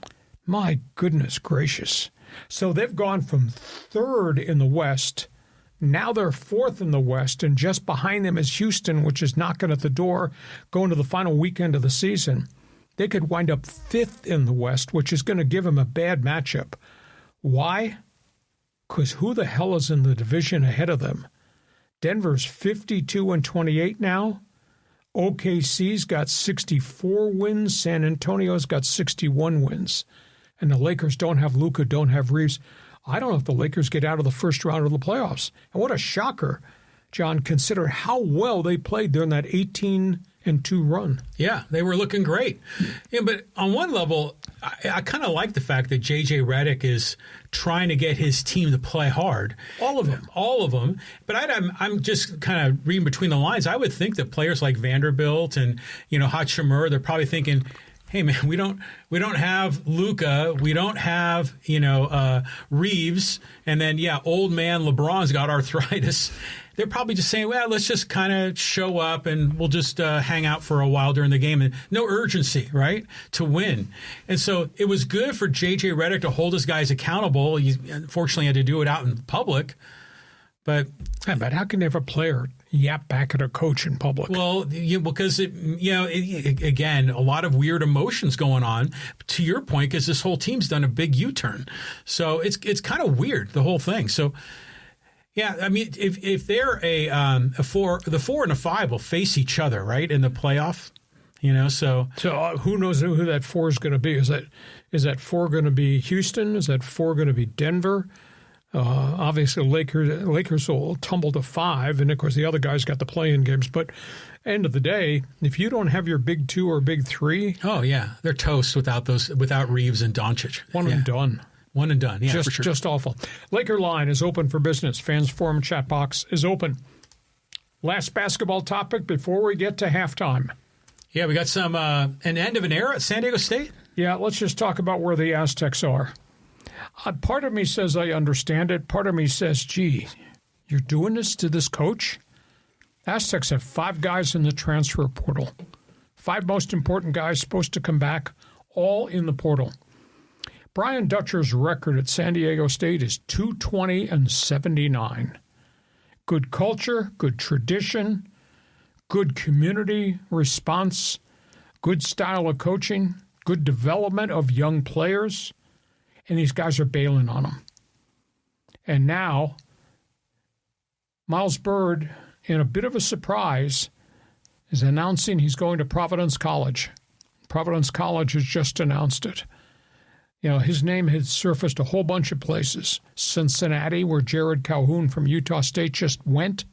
Speaker 3: My goodness gracious. So they've gone from 3rd in the West. Now they're 4th in the West, and just behind them is Houston, which is knocking at the door, going to the final weekend of the season. They could wind up 5th in the West, which is going to give them a bad matchup. Why? Because who the hell is in the division ahead of them? Denver's 52-28 now. OKC's got 64 wins. San Antonio's got 61 wins. And the Lakers don't have Luka, don't have Reeves. I don't know if the Lakers get out of the first round of the playoffs. And what a shocker, John, consider how well they played during that 18-2 run.
Speaker 4: Yeah, they were looking great. Yeah, but on one level, I kind of like the fact that J.J. Redick is trying to get his team to play hard.
Speaker 3: All of them.
Speaker 4: All of them. But I'm just kind of reading between the lines. I would think that players like Vanderbilt and, Hachimura, they're probably thinking, hey, man, we don't have Luka, we don't have Reeves, and then old man LeBron's got arthritis. They're probably just saying, well, let's just kind of show up and we'll just hang out for a while during the game, and no urgency, right, to win. And so it was good for J.J. Redick to hold his guys accountable. He unfortunately had to do it out in public, but
Speaker 3: how can you have a player yap back at a coach in public?
Speaker 4: Well, because again, a lot of weird emotions going on. To your point, because this whole team's done a big U-turn, so it's kind of weird, the whole thing. So, yeah, I mean, if they're the 4 and a 5 will face each other, right, in the playoff, So
Speaker 3: who knows who that 4 is going to be? Is that 4 going to be Houston? Is that 4 going to be Denver? Obviously, Lakers will tumble to 5, and of course the other guys got the play-in games. But end of the day, if you don't have your big 2 or big 3,
Speaker 4: oh yeah, they're toast without Reeves and Doncic.
Speaker 3: One and done.
Speaker 4: One and done. Yeah, for sure.
Speaker 3: Just awful. Laker line is open for business. Fans forum chat box is open. Last basketball topic before we get to halftime.
Speaker 4: Yeah, we got some an end of an era at San Diego State.
Speaker 3: Yeah, let's just talk about where the Aztecs are. Part of me says I understand it. Part of me says, gee, you're doing this to this coach? Aztecs have 5 guys in the transfer portal. 5 most important guys supposed to come back, all in the portal. Brian Dutcher's record at San Diego State is 220-79. Good culture, good tradition, good community response, good style of coaching, good development of young players, and these guys are bailing on them. And now, Miles Byrd, in a bit of a surprise, is announcing he's going to Providence College. Providence College has just announced it. You know, his name had surfaced a whole bunch of places. Cincinnati, where Jared Calhoun from Utah State just went,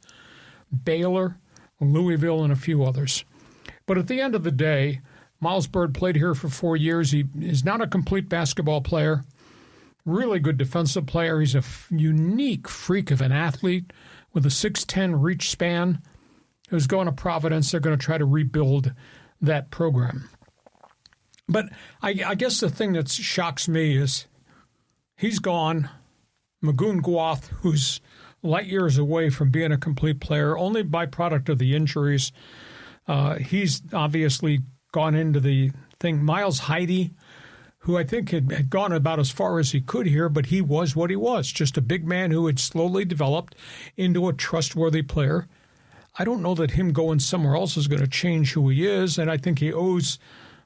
Speaker 3: Baylor, Louisville, and a few others. But at the end of the day, Miles Byrd played here for 4 years. He is not a complete basketball player, really good defensive player. He's a unique freak of an athlete with a 6'10" reach span. Who's going to Providence. They're going to try to rebuild that program. But I guess the thing that shocks me is he's gone. Magoon Guath, who's light years away from being a complete player, only byproduct of the injuries. He's obviously gone into the thing. Miles Heide, who I think had gone about as far as he could here, but he was what he was, just a big man who had slowly developed into a trustworthy player. I don't know that him going somewhere else is going to change who he is, and I think he owes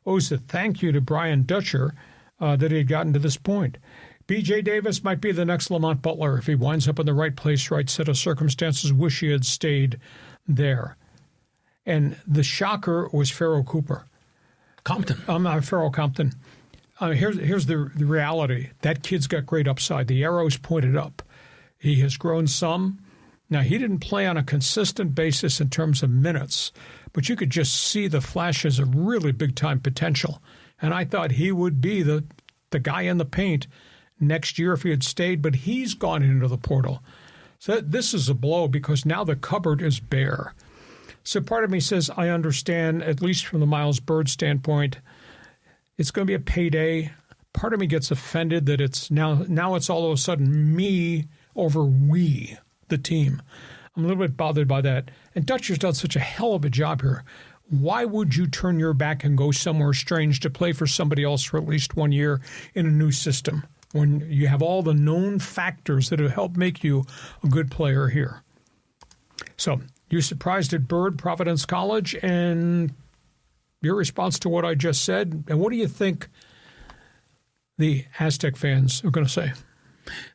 Speaker 3: a thank you to Brian Dutcher that he had gotten to this point. B.J. Davis might be the next Lamont Butler if he winds up in the right place, right set of circumstances. Wish he had stayed there. And the shocker was Farrell Cooper. Farrell Compton. Here's the reality. That kid's got great upside. The arrow's pointed up. He has grown some. Now, he didn't play on a consistent basis in terms of minutes, but you could just see the flashes of really big-time potential. And I thought he would be the guy in the paint next year if he had stayed, but he's gone into the portal. So this is a blow because now the cupboard is bare. So part of me says I understand, at least from the Miles Byrd standpoint, it's going to be a payday. Part of me gets offended that it's now it's all of a sudden me over we, the team. I'm a little bit bothered by that. And Dutcher's done such a hell of a job here. Why would you turn your back and go somewhere strange to play for somebody else for at least 1 year in a new system when you have all the known factors that have helped make you a good player here? So you're surprised at Byrd, Providence College, and your response to what I just said. And what do you think the Aztec fans are going to say?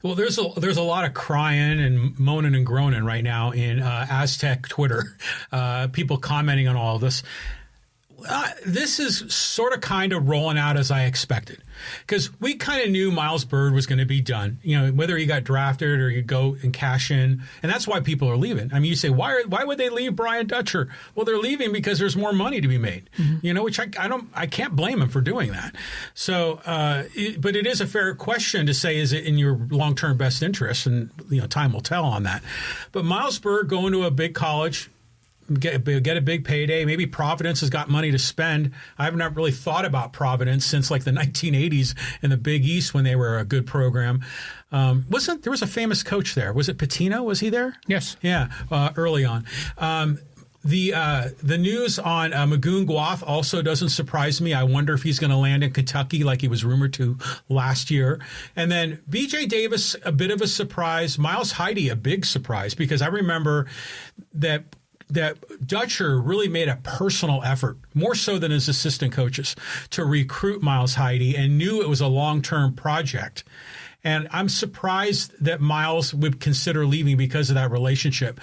Speaker 4: Well, there's a lot of crying and moaning and groaning right now in Aztec Twitter, people commenting on all of this. This is sort of kind of rolling out as I expected, because we kind of knew Miles Byrd was going to be done, you know, whether he got drafted or you go and cash in. And that's why people are leaving. I mean, you say, why would they leave Brian Dutcher? Well, they're leaving because there's more money to be made, you know, which I can't blame him for doing that. So, but it is a fair question to say, is it in your long-term best interest? And, you know, time will tell on that. But Miles Byrd going to a big college, get a big payday. Maybe Providence has got money to spend. I have not really thought about Providence since like the 1980s in the Big East when they were a good program. There was a famous coach there? Was it Pitino? Was he there?
Speaker 3: Yes.
Speaker 4: Yeah, early on. The news on Magoon Guath also doesn't surprise me. I wonder if he's going to land in Kentucky like he was rumored to last year. And then B.J. Davis, a bit of a surprise. Miles Heide, a big surprise, because I remember that Dutcher really made a personal effort, more so than his assistant coaches, to recruit Miles Heide and knew it was a long-term project. And I'm surprised that Miles would consider leaving because of that relationship.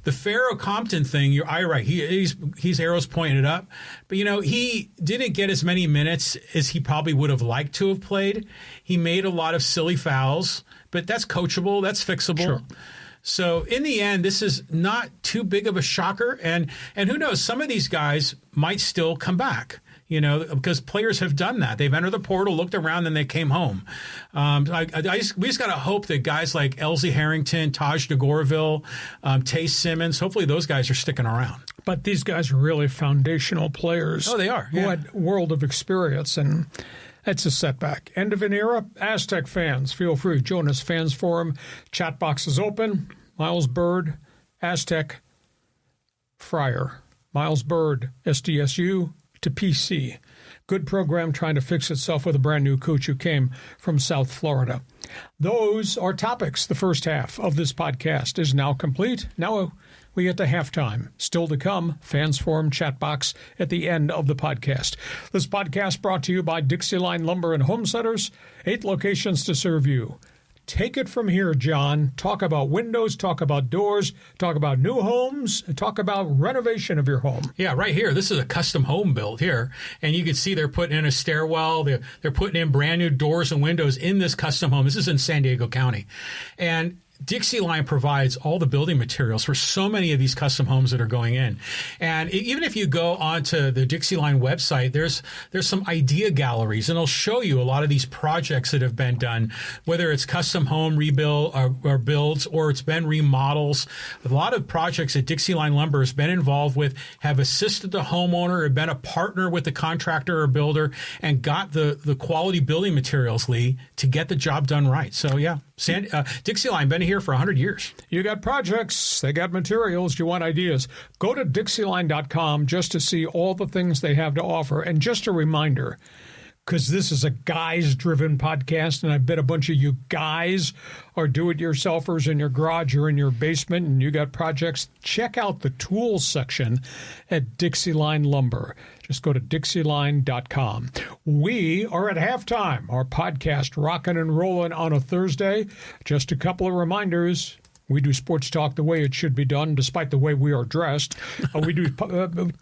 Speaker 4: The Farrell Compton thing, you're right. He's arrows pointed up. But, you know, he didn't get as many minutes as he probably would have liked to have played. He made a lot of silly fouls, but that's coachable. That's fixable. Sure. So in the end, this is not too big of a shocker. And who knows, some of these guys might still come back. because players have done that. They've entered the portal, looked around, and they came home. We just got to hope that guys like Elsie Harrington, Taj DeGorville, Tay Simmons, hopefully those guys are sticking around.
Speaker 3: But these guys are really foundational players.
Speaker 4: Oh, they are.
Speaker 3: Who had world of experience, and it's a setback. End of an era. Aztec fans, feel free. Join us. Fans Forum. Chat box is open. Miles Bird, Aztec, FRIAR. Miles Bird, SDSU to PC. Good program trying to fix itself with a brand new coach who came from South Florida. Those are topics. The first half of this podcast is now complete. Now we get to halftime. Still to come, Fans Forum chat box at the end of the podcast. This podcast brought to you by DIXIELINE Lumber and Home Centers. 8 locations to serve you. Take it from here, John. Talk about windows, talk about doors, talk about new homes, talk about renovation of your home.
Speaker 4: Yeah, right here. This is a custom home build here. And you can see they're putting in a stairwell. They're putting in brand new doors and windows in this custom home. This is in San Diego County. And DIXIELINE provides all the building materials for so many of these custom homes that are going in. And even if you go onto the DIXIELINE website, there's some idea galleries, and it'll show you a lot of these projects that have been done, whether it's custom home rebuild or builds, or it's been remodels. A lot of projects that DIXIELINE Lumber has been involved with have assisted the homeowner, have been a partner with the contractor or builder, and got the quality building materials, Lee, to get the job done right. So, yeah, DIXIELINE been here for 100 years.
Speaker 3: You got projects, they got materials, you want ideas. Go to DIXIELINE.com just to see all the things they have to offer. And just a reminder, because this is a guys-driven podcast, and I bet a bunch of you guys are do-it-yourselfers in your garage or in your basement, and you got projects, check out the tools section at DIXIELINE Lumber. Just go to DIXIELINE.com. We are at halftime. Our podcast rocking and rolling on a Thursday. Just a couple of reminders. We do sports talk the way it should be done, despite the way we are dressed. We do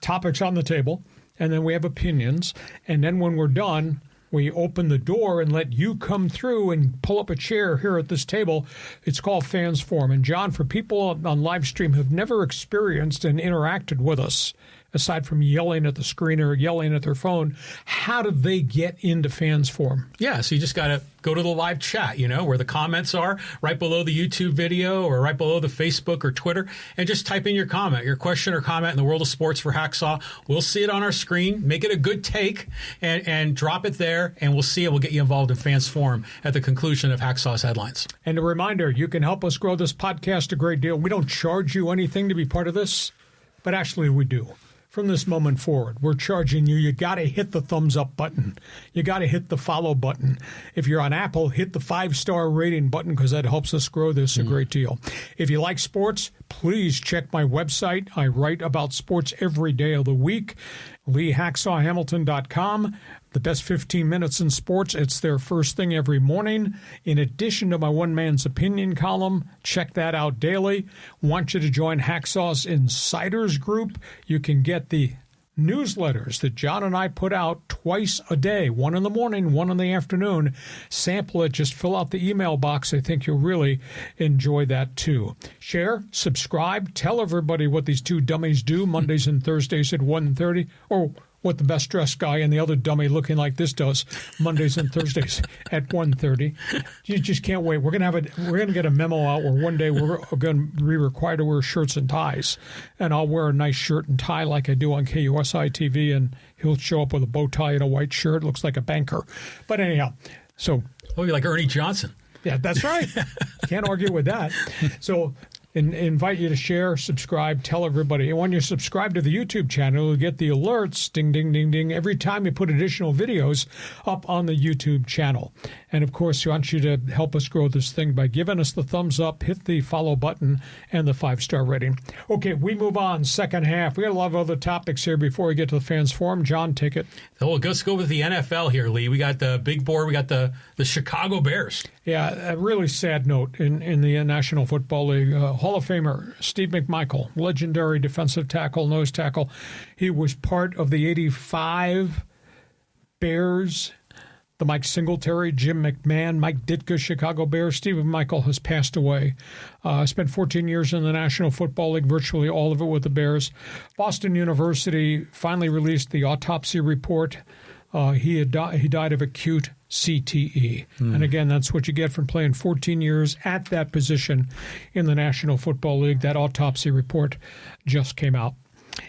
Speaker 3: topics on the table, and then we have opinions. And then when we're done, we open the door and let you come through and pull up a chair here at this table. It's called Fans Forum. And John, for people on live stream who have never experienced and interacted with us, aside from yelling at the screen or yelling at their phone, how do they get into Fans Forum?
Speaker 4: Yeah, so you just got to go to the live chat, where the comments are, right below the YouTube video or right below the Facebook or Twitter, and just type in your comment, your question or comment in the world of sports for Hacksaw. We'll see it on our screen, make it a good take, and drop it there, and we'll see it. We'll get you involved in Fans Forum at the conclusion of Hacksaw's headlines.
Speaker 3: And a reminder, you can help us grow this podcast a great deal. We don't charge you anything to be part of this, but actually we do. From this moment forward, we're charging you. You got to hit the thumbs up button. You got to hit the follow button. If you're on Apple, hit the 5-star rating button, because that helps us grow this a great deal. If you like sports, please check my website. I write about sports every day of the week. LeeHacksawHamilton.com. The best 15 minutes in sports. It's their first thing every morning. In addition to my One Man's Opinion column, check that out daily. Want you to join Hacksaw's Insiders Group. You can get the newsletters that John and I put out twice a day, one in the morning, one in the afternoon. Sample it. Just fill out the email box. I think you'll really enjoy that too. Share, subscribe, tell everybody what these two dummies do Mondays and Thursdays at 1:30, or what the best dressed guy and the other dummy looking like this does Mondays and Thursdays at 1:30. You just can't wait. We're gonna get a memo out where one day we're going to be required to wear shirts and ties, and I'll wear a nice shirt and tie like I do on KUSI TV, and he'll show up with a bow tie and a white shirt. Looks like a banker. But anyhow, so
Speaker 4: you're like Ernie Johnson.
Speaker 3: Yeah, that's right. Can't argue with that. So invite you to share, subscribe, tell everybody. And when you subscribe to the YouTube channel, you'll get the alerts, ding, ding, ding, ding, every time you put additional videos up on the YouTube channel. And, of course, we want you to help us grow this thing by giving us the thumbs up, hit the follow button, and the 5-star rating. Okay, we move on. Second half. We got a lot of other topics here before we get to the Fans Forum. John, take it.
Speaker 4: So let's go with the NFL here, Lee. We got the big board. We got the Chicago Bears.
Speaker 3: Yeah, a really sad note in the National Football League. Hall of Famer Steve McMichael, legendary defensive tackle, nose tackle. He was part of the 85 Bears, the Mike Singletary, Jim McMahon, Mike Ditka, Chicago Bears. Steve McMichael has passed away. Spent 14 years in the National Football League, virtually all of it with the Bears. Boston University finally released the autopsy report. He died of acute CTE. And again, that's what you get from playing 14 years at that position in the National Football League. That autopsy report just came out.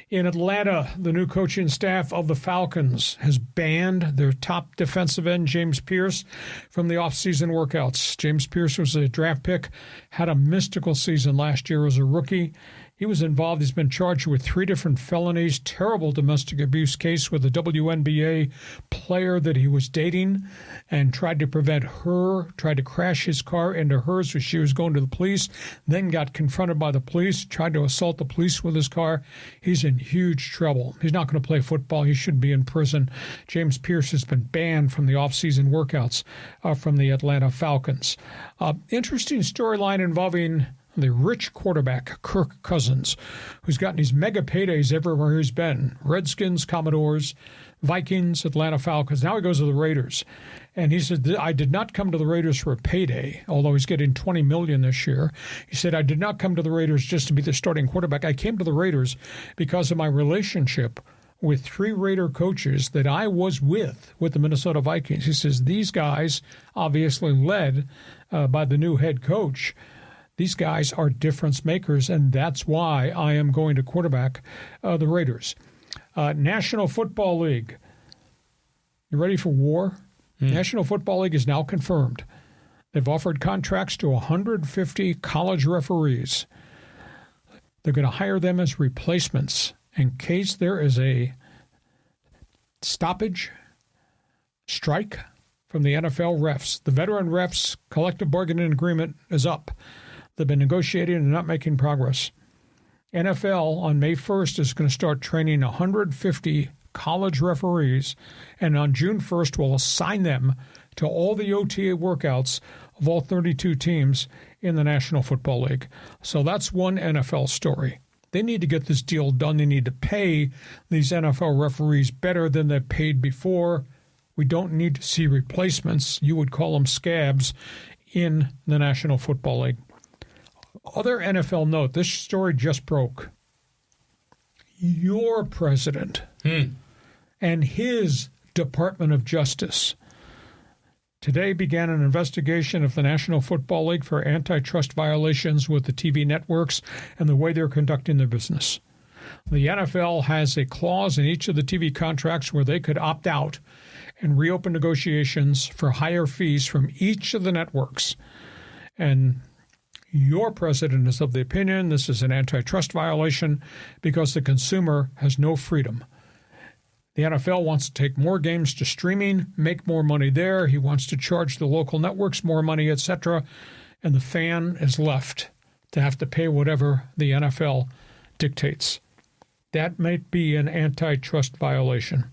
Speaker 3: In Atlanta, the new coaching staff of the Falcons has banned their top defensive end, James Pierce, from the offseason workouts. James Pierce was a draft pick, had a mystical season last year as a rookie. He was involved. He's been charged with 3 different felonies, terrible domestic abuse case with a WNBA player that he was dating and tried to crash his car into hers as she was going to the police, then got confronted by the police, tried to assault the police with his car. He's in huge trouble. He's not going to play football. He should be in prison. James Pierce has been banned from the offseason workouts from the Atlanta Falcons. Interesting storyline involving the rich quarterback, Kirk Cousins, who's gotten these mega paydays everywhere he's been. Redskins, Commodores, Vikings, Atlanta Falcons. Now he goes to the Raiders. And he said, I did not come to the Raiders for a payday, although he's getting $20 million this year. He said, I did not come to the Raiders just to be the starting quarterback. I came to the Raiders because of my relationship with 3 Raider coaches that I was with the Minnesota Vikings. He says, these guys, obviously led by the new head coach, these guys are difference makers, and that's why I am going to quarterback the Raiders. National Football League. You ready for war? National Football League is now confirmed. They've offered contracts to 150 college referees. They're going to hire them as replacements in case there is a stoppage, strike from the NFL refs. The veteran refs' collective bargaining agreement is up. They've been negotiating and not making progress. NFL on May 1st is going to start training 150 college referees, and on June 1st will assign them to all the OTA workouts of all 32 teams in the National Football League. So that's one NFL story. They need to get this deal done. They need to pay these NFL referees better than they've paid before. We don't need to see replacements. You would call them scabs in the National Football League. Other NFL note, this story just broke. Your president and his Department of Justice today began an investigation of the National Football League for antitrust violations with the TV networks and the way they're conducting their business. The NFL has a clause in each of the TV contracts where they could opt out and reopen negotiations for higher fees from each of the networks. And your president is of the opinion this is an antitrust violation because the consumer has no freedom. The NFL wants to take more games to streaming, make more money there. He wants to charge the local networks more money, etc. And the fan is left to have to pay whatever the NFL dictates. That might be an antitrust violation.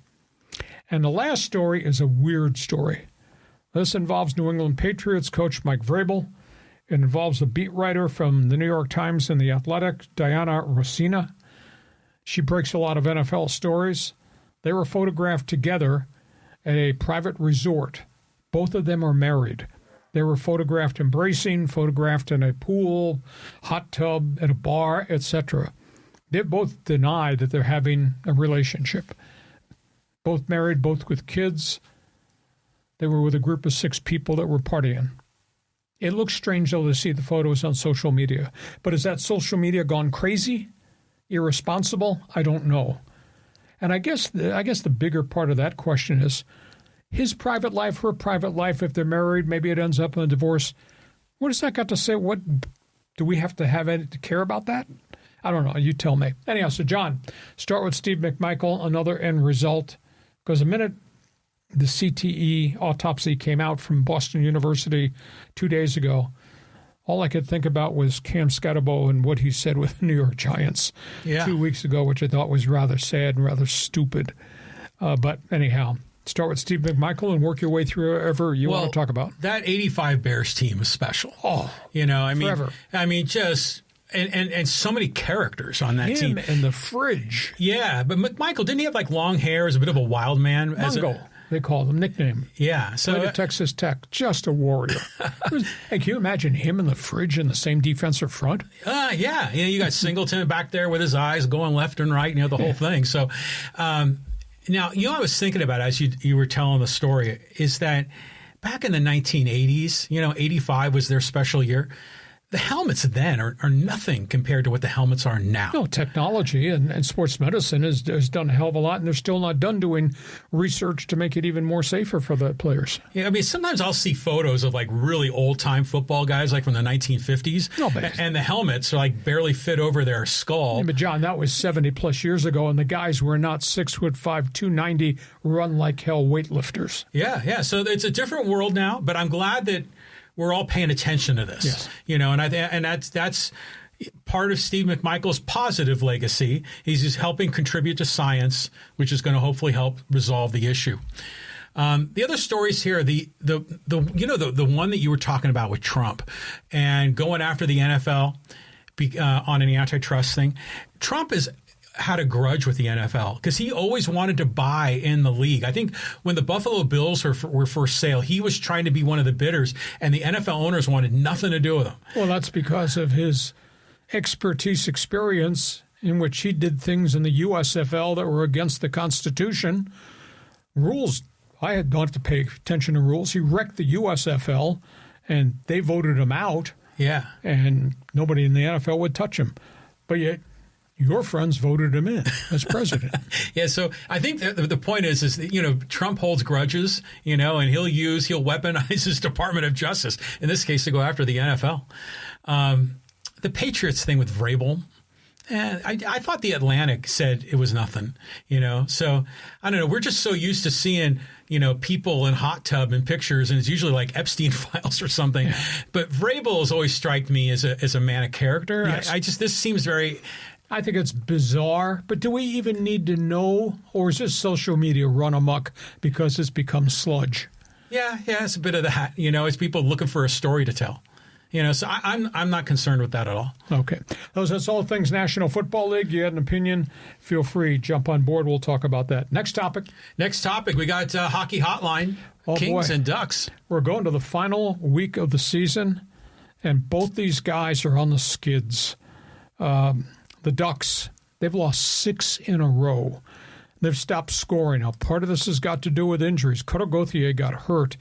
Speaker 3: And the last story is a weird story. This involves New England Patriots coach Mike Vrabel. It involves a beat writer from the New York Times and The Athletic, Diana Rossina. She breaks a lot of NFL stories. They were photographed together at a private resort. Both of them are married. They were photographed embracing, photographed in a pool, hot tub, at a bar, etc. They both deny that they're having a relationship. Both married, both with kids. They were with a group of 6 people that were partying. It looks strange, though, to see the photos on social media. But has that social media gone crazy? Irresponsible? I don't know. And I guess the bigger part of that question is his private life, her private life. If they're married, maybe it ends up in a divorce. What has that got to say? What do we have to have to care about that? I don't know. You tell me. Anyhow, so John, start with Steve McMichael, another end result. Because the minute the CTE autopsy came out from Boston University 2 days ago, all I could think about was Cam Scatterbo and what he said with the New York Giants 2 weeks ago, which I thought was rather sad and rather stupid. But anyhow, start with Steve McMichael and work your way through whatever you want to talk about.
Speaker 4: That 85 Bears team is special.
Speaker 3: Oh,
Speaker 4: forever. Just and so many characters on that team.
Speaker 3: Him and the fridge.
Speaker 4: Yeah, but McMichael, didn't he have like long hair as a bit of a wild man?
Speaker 3: Mongo. they called him, nickname.
Speaker 4: Yeah. So
Speaker 3: Played at Texas Tech, just a warrior. Hey, can you imagine him in the fridge in the same defensive front?
Speaker 4: yeah. You got Singleton back there with his eyes going left and right, the whole thing. So now, I was thinking about as you were telling the story is that back in the 1980s, 85 was their special year. The helmets then are nothing compared to what the helmets are now.
Speaker 3: No, technology and sports medicine has done a hell of a lot, and they're still not done doing research to make it even more safer for the players.
Speaker 4: Yeah, I mean, sometimes I'll see photos of like really old-time football guys like from the 1950s, and the helmets are like barely fit over their skull.
Speaker 3: Yeah, but John, that was 70-plus years ago, and the guys were not 6'5", 290, run-like-hell weightlifters.
Speaker 4: Yeah. So it's a different world now, but I'm glad that we're all paying attention to this,
Speaker 3: yes.
Speaker 4: And that's part of Steve McMichael's positive legacy. He's just helping contribute to science, which is going to hopefully help resolve the issue. The other stories here, the one that you were talking about with Trump and going after the NFL on an antitrust thing. Trump had a grudge with the NFL because he always wanted to buy in the league. I think when the Buffalo Bills were for sale, he was trying to be one of the bidders, and the NFL owners wanted nothing to do with him.
Speaker 3: Well, that's because of his experience in which he did things in the USFL that were against the Constitution. Rules, I don't have to pay attention to rules. He wrecked the USFL, and they voted him out.
Speaker 4: Yeah.
Speaker 3: And nobody in the NFL would touch him. But yet, your friends voted him in as president.
Speaker 4: Yeah, so I think the point is Trump holds grudges, and he'll weaponize his Department of Justice, in this case, to go after the NFL. The Patriots thing with Vrabel, I thought the Atlantic said it was nothing, So, I don't know, we're just so used to seeing, people in hot tub and pictures, and it's usually like Epstein files or something. Yeah. But Vrabel has always struck me as a man of character.
Speaker 3: Yes.
Speaker 4: This seems very...
Speaker 3: I think it's bizarre, but do we even need to know, or is this social media run amok because it's become sludge?
Speaker 4: Yeah, it's a bit of that. It's people looking for a story to tell. So I'm not concerned with that at all.
Speaker 3: Okay. That's all things National Football League. You had an opinion, feel free, jump on board. We'll talk about that. Next topic, we got Hockey Hotline, Kings and Ducks. We're going to the final week of the season, and both these guys are on the skids. The Ducks, they've lost 6 in a row. They've stopped scoring. Now, part of this has got to do with injuries. Cutter Gauthier got hurt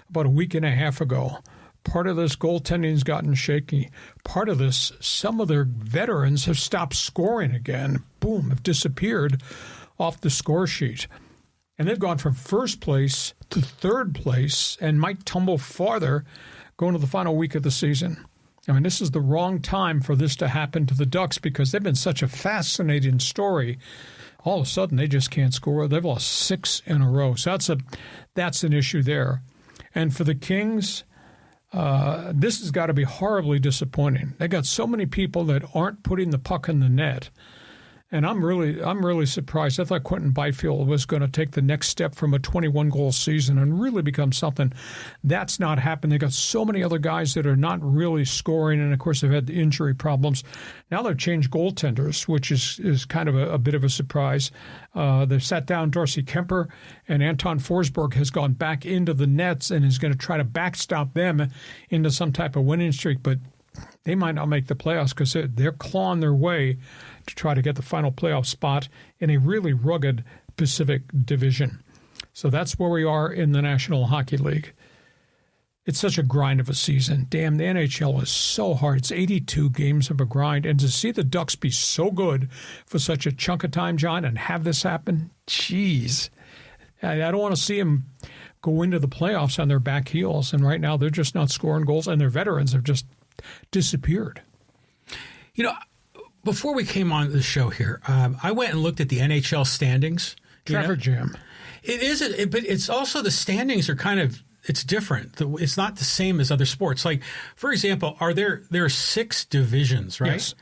Speaker 3: about a week and a half ago. Part of this, goaltending's gotten shaky. Part of this, some of their veterans have stopped scoring again. Boom, have disappeared off the score sheet. And they've gone from first place to third place and might tumble farther going to the final week of the season. I mean, this is the wrong time for this to happen to the Ducks because they've been such a fascinating story. All of a sudden, they just can't score. They've lost 6 in a row. So that's an issue there. And for the Kings, this has got to be horribly disappointing. They got so many people that aren't putting the puck in the net. And I'm really surprised. I thought Quentin Byfield was going to take the next step from a 21-goal season and really become something. That's not happened. They got so many other guys that are not really scoring, and of course they've had the injury problems. Now they've changed goaltenders, which is kind of a bit of a surprise. They've sat down Darcy Kemper, and Anton Forsberg has gone back into the nets and is going to try to backstop them into some type of winning streak, but they might not make the playoffs because they're clawing their way to try to get the final playoff spot in a really rugged Pacific division. So that's where we are in the National Hockey League. It's such a grind of a season. Damn, the NHL is so hard. It's 82 games of a grind. And to see the Ducks be so good for such a chunk of time, John, and have this happen, geez. I don't want to see them go into the playoffs on their back heels. And right now they're just not scoring goals, and their veterans have just disappeared.
Speaker 4: Before we came on the show here, I went and looked at the NHL standings.
Speaker 3: Trevor Jam.
Speaker 4: It is, but it's also the standings are kind of, it's different. It's not the same as other sports. Like, for example, there are 6 divisions, right? Yes.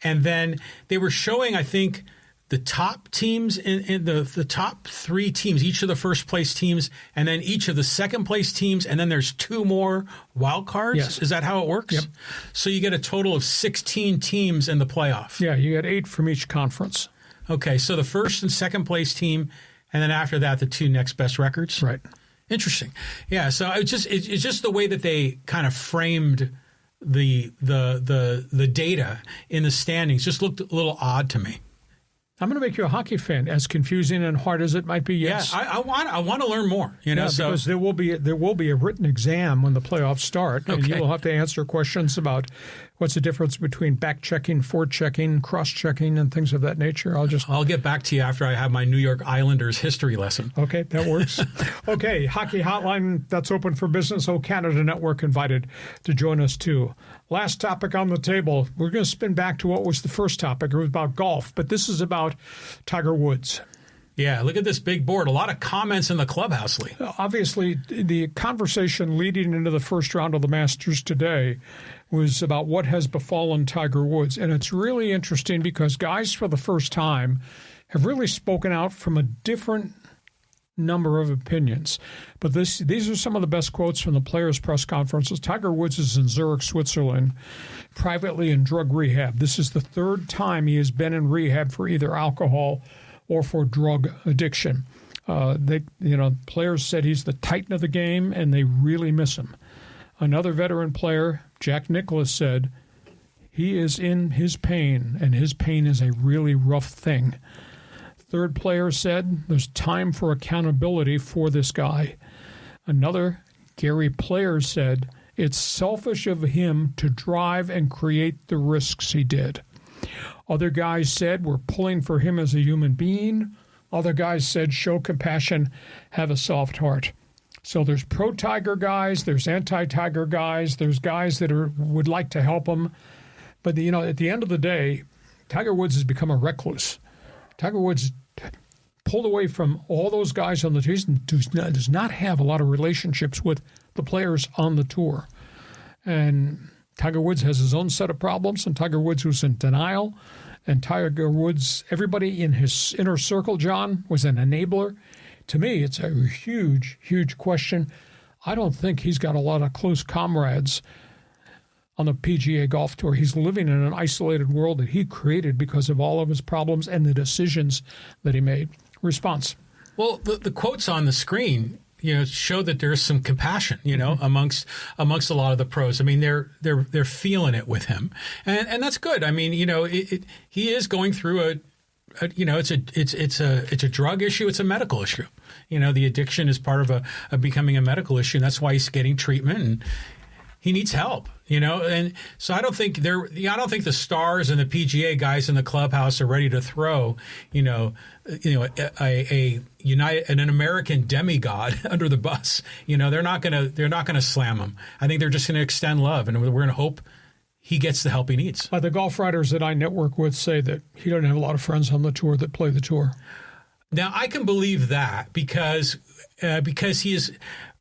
Speaker 4: And then they were showing, I think, the top teams in the top 3 teams, each of the first place teams, and then each of the second place teams, and then there's 2 more wild cards.
Speaker 3: Yes.
Speaker 4: Is that how it works?
Speaker 3: Yep.
Speaker 4: So you get a total of 16 teams in the playoff.
Speaker 3: Yeah, you get 8 from each conference.
Speaker 4: Okay, so the first and second place team And then after that, the 2 next best records.
Speaker 3: Right.
Speaker 4: Interesting. Yeah. So it's just the way that they kind of framed the data in the standings just looked a little odd to me.
Speaker 3: I'm going to make you a hockey fan, as confusing and hard as it might be. Yes,
Speaker 4: I want to learn more.
Speaker 3: Because there will be a written exam when the playoffs start, and you will have to answer questions about what's the difference between back checking, forward checking, cross checking, and things of that nature. I'll get
Speaker 4: back to you after I have my New York Islanders history lesson.
Speaker 3: Okay, that works. Okay, Hockey Hotline, that's open for business. O Canada Network invited to join us too. Last topic on the table. We're going to spin back to what was the first topic. It was about golf, but this is about Tiger Woods.
Speaker 4: Yeah, look at this big board. A lot of comments in the clubhouse, Lee.
Speaker 3: Obviously, the conversation leading into the first round of the Masters today was about what has befallen Tiger Woods. And it's really interesting because guys for the first time have really spoken out from a different number of opinions. But these are some of the best quotes from the players' press conferences. Tiger Woods is in Zurich, Switzerland, privately in drug rehab. This is the 3rd time he has been in rehab for either alcohol or for drug addiction. Players said he's the titan of the game, and they really miss him. Another veteran player, Jack Nicklaus, said he is in his pain, and his pain is a really rough thing. Third player said there's time for accountability for this guy. Another, Gary Player, said it's selfish of him to drive and create the risks he did. Other guys said we're pulling for him as a human being. Other guys said show compassion, have a soft heart. So there's pro-Tiger guys, there's anti-Tiger guys, there's guys that would like to help him. But, at the end of the day, Tiger Woods has become a recluse. Tiger Woods pulled away from all those guys on the tour. He does not have a lot of relationships with the players on the tour. And Tiger Woods has his own set of problems, and Tiger Woods was in denial. And Tiger Woods, everybody in his inner circle, John, was an enabler. To me, it's a huge, huge question. I don't think he's got a lot of close comrades on the PGA Golf Tour. He's living in an isolated world that he created because of all of his problems and the decisions that he made. Response.
Speaker 4: Well, the quotes on the screen, show that there's some compassion, amongst a lot of the pros. I mean, they're feeling it with him, and that's good. I mean, he is going through it's a drug issue. It's a medical issue. The addiction is part of becoming a medical issue. And that's why he's getting treatment, and he needs help. And so I don't think the stars and the PGA guys in the clubhouse are ready to throw, an American demigod under the bus. They're not gonna slam him. I think they're just going to extend love, and we're going to hope he gets the help he needs.
Speaker 3: The golf writers that I network with say that he doesn't have a lot of friends on the tour that play the tour.
Speaker 4: Now, I can believe that because he is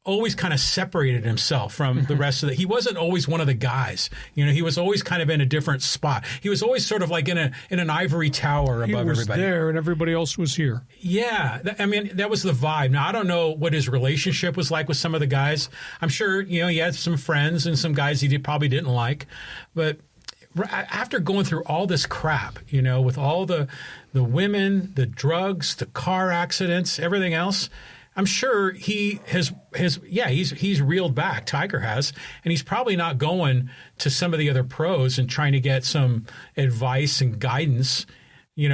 Speaker 4: always kind of separated himself from the rest of it. He wasn't always one of the guys. He was always kind of in a different spot. He was always sort of like in an ivory tower above everybody. He was
Speaker 3: there and everybody else was here.
Speaker 4: Yeah. That was the vibe. Now, I don't know what his relationship was like with some of the guys. I'm sure, he had some friends and some guys he probably didn't like. But after going through all this crap, with all the women, the drugs, the car accidents, everything else, I'm sure he's reeled back. Tiger has, and he's probably not going to some of the other pros and trying to get some advice and guidance,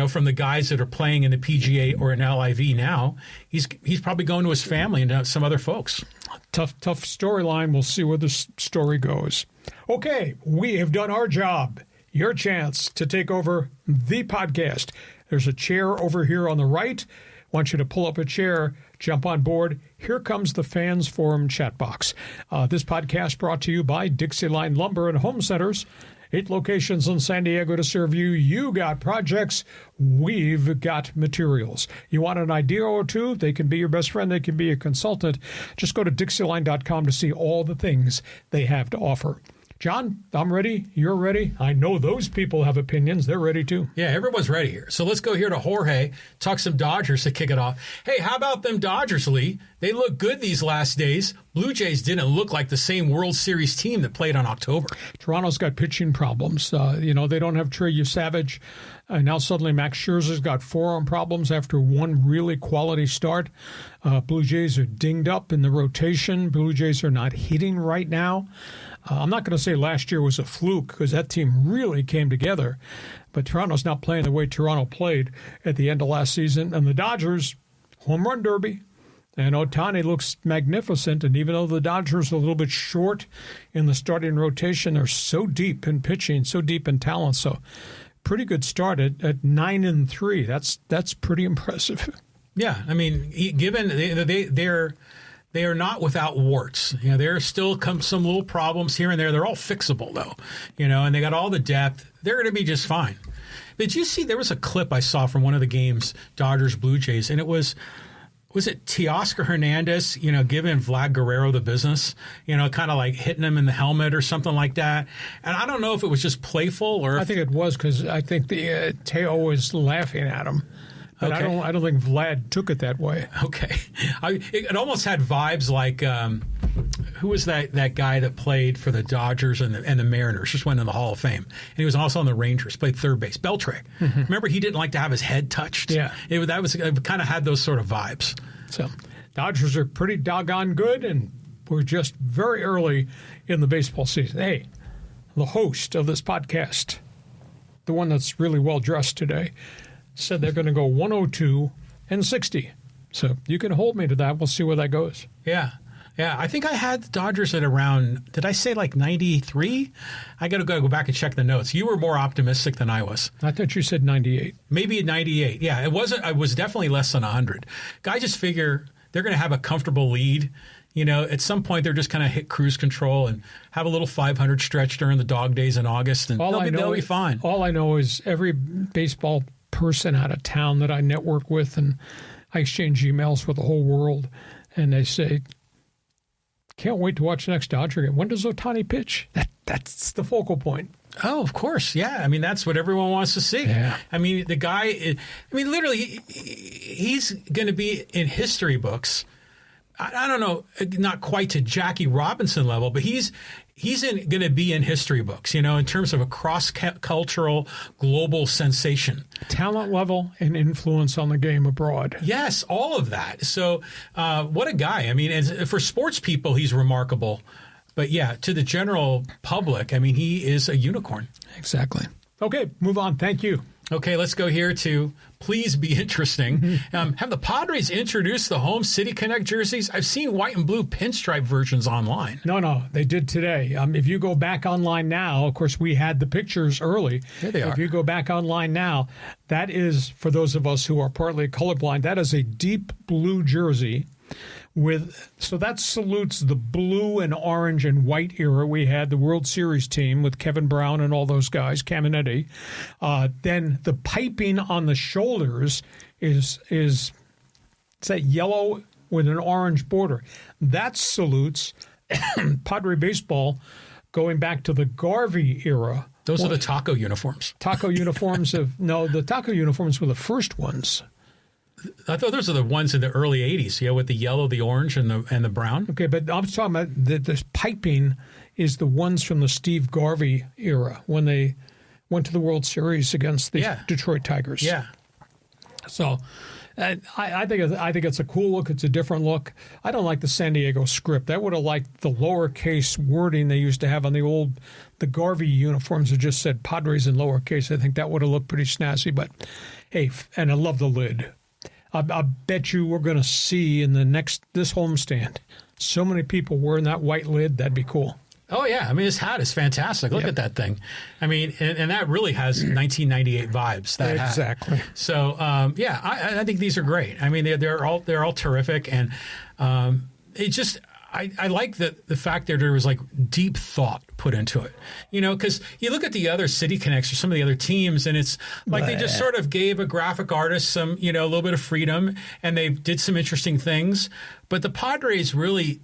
Speaker 4: from the guys that are playing in the PGA or in LIV now. He's probably going to his family and some other folks.
Speaker 3: Tough storyline. We'll see where this story goes. Okay, we have done our job. Your chance to take over the podcast. There's a chair over here on the right. Want you to pull up a chair, jump on board. Here comes the Fans Forum chat box. This podcast brought to you by DIXIELINE Lumber and Home Centers. 8 locations in San Diego to serve you. You got projects. We've got materials. You want an idea or two? They can be your best friend. They can be a consultant. Just go to DIXIELINE.com to see all the things they have to offer. John, I'm ready. You're ready. I know those people have opinions. They're ready too.
Speaker 4: Yeah, everyone's ready here. So let's go here to Jorge, talk some Dodgers to kick it off. Hey, how about them Dodgers, Lee? They look good these last days. Blue Jays didn't look like the same World Series team that played on October.
Speaker 3: Toronto's got pitching problems. They don't have Trey Savage. Now suddenly Max Scherzer's got forearm problems after one really quality start. Blue Jays are dinged up in the rotation. Blue Jays are not hitting right now. I'm not going to say last year was a fluke because that team really came together. But Toronto's not playing the way Toronto played at the end of last season. And the Dodgers, home run derby. And Ohtani looks magnificent. And even though the Dodgers are a little bit short in the starting rotation, they're so deep in pitching, so deep in talent. So pretty good start at 9-3. That's pretty impressive.
Speaker 4: Yeah, I mean, given they are not without warts. There are still some little problems here and there. They're all fixable though, and they got all the depth. They're going to be just fine. Did you see? There was a clip I saw from one of the games, Dodgers Blue Jays, and it was it Teoscar Hernandez, giving Vlad Guerrero the business, kind of like hitting him in the helmet or something like that. And I don't know if it was just playful or.
Speaker 3: I think it was because I think the Teo was laughing at him. But
Speaker 4: okay.
Speaker 3: I don't think Vlad took it that way.
Speaker 4: Okay. It almost had vibes like, who was that guy that played for the Dodgers and the Mariners, just went in the Hall of Fame. And he was also on the Rangers, played third base, Beltre. Mm-hmm. Remember, he didn't like to have his head touched?
Speaker 3: Yeah.
Speaker 4: It kind of had those sort of vibes.
Speaker 3: So Dodgers are pretty doggone good, and we're just very early in the baseball season. Hey, the host of this podcast, the one that's really well dressed today, said they're going to go 102-60. So you can hold me to that. We'll see where that goes.
Speaker 4: Yeah. Yeah, I think I had the Dodgers at around, did I say like 93? I got to go back and check the notes. You were more optimistic than I was.
Speaker 3: I thought you said 98.
Speaker 4: Maybe 98. Yeah, it was definitely less than 100. I just figure they're going to have a comfortable lead. At some point they're just kind of hit cruise control and have a little 500 stretch during the dog days in August, and they'll be fine.
Speaker 3: All I know is every baseball person out of town that I network with, and I exchange emails with the whole world, and they say, can't wait to watch the next Dodger game. When does Ohtani pitch? That's the focal point.
Speaker 4: Oh, of course. Yeah. I mean, that's what everyone wants to see.
Speaker 3: Yeah.
Speaker 4: I mean, the guy, literally, he's going to be in history books. I don't know, not quite to Jackie Robinson level, but he's going to be in history books, in terms of a cross-cultural global sensation.
Speaker 3: Talent level and influence on the game abroad.
Speaker 4: Yes, all of that. So what a guy. I mean, and for sports people, he's remarkable. But yeah, to the general public, I mean, he is a unicorn.
Speaker 3: Exactly. Okay, move on. Thank you.
Speaker 4: Okay, let's go here to Please Be Interesting. Have the Padres introduced the home City Connect jerseys? I've seen white and blue pinstripe versions online.
Speaker 3: No, they did today. If you go back online now, of course, we had the pictures early.
Speaker 4: Here they are.
Speaker 3: If you go back online now, that is, for those of us who are partly colorblind, that is a deep blue jersey. So that salutes the blue and orange and white era we had, the World Series team with Kevin Brown and all those guys, Caminetti. Then the piping on the shoulders is that yellow with an orange border. That salutes Padre baseball going back to the Garvey era.
Speaker 4: Those are the taco uniforms.
Speaker 3: The taco uniforms were the first ones.
Speaker 4: I thought those are the ones in the early 80s, with the yellow, the orange, and the brown.
Speaker 3: Okay, but I'm talking about this piping is the ones from the Steve Garvey era when they went to the World Series against the Detroit Tigers.
Speaker 4: Yeah.
Speaker 3: So I think it's a cool look. It's a different look. I don't like the San Diego script. I would have liked the lowercase wording they used to have on the Garvey uniforms that just said Padres in lowercase. I think that would have looked pretty snazzy. But hey, and I love the lid. I bet you we're going to see in this homestand so many people wearing that white lid. That'd be cool.
Speaker 4: Oh, yeah. I mean, his hat is fantastic. Look at that thing. I mean, and that really has 1998 vibes, that
Speaker 3: exactly.
Speaker 4: Hat. So, I think these are great. I mean, they're all terrific. And it just... I like the fact that there was like deep thought put into it, because you look at the other City Connects or some of the other teams, and it's like they just sort of gave a graphic artist some, a little bit of freedom, and they did some interesting things. But the Padres really,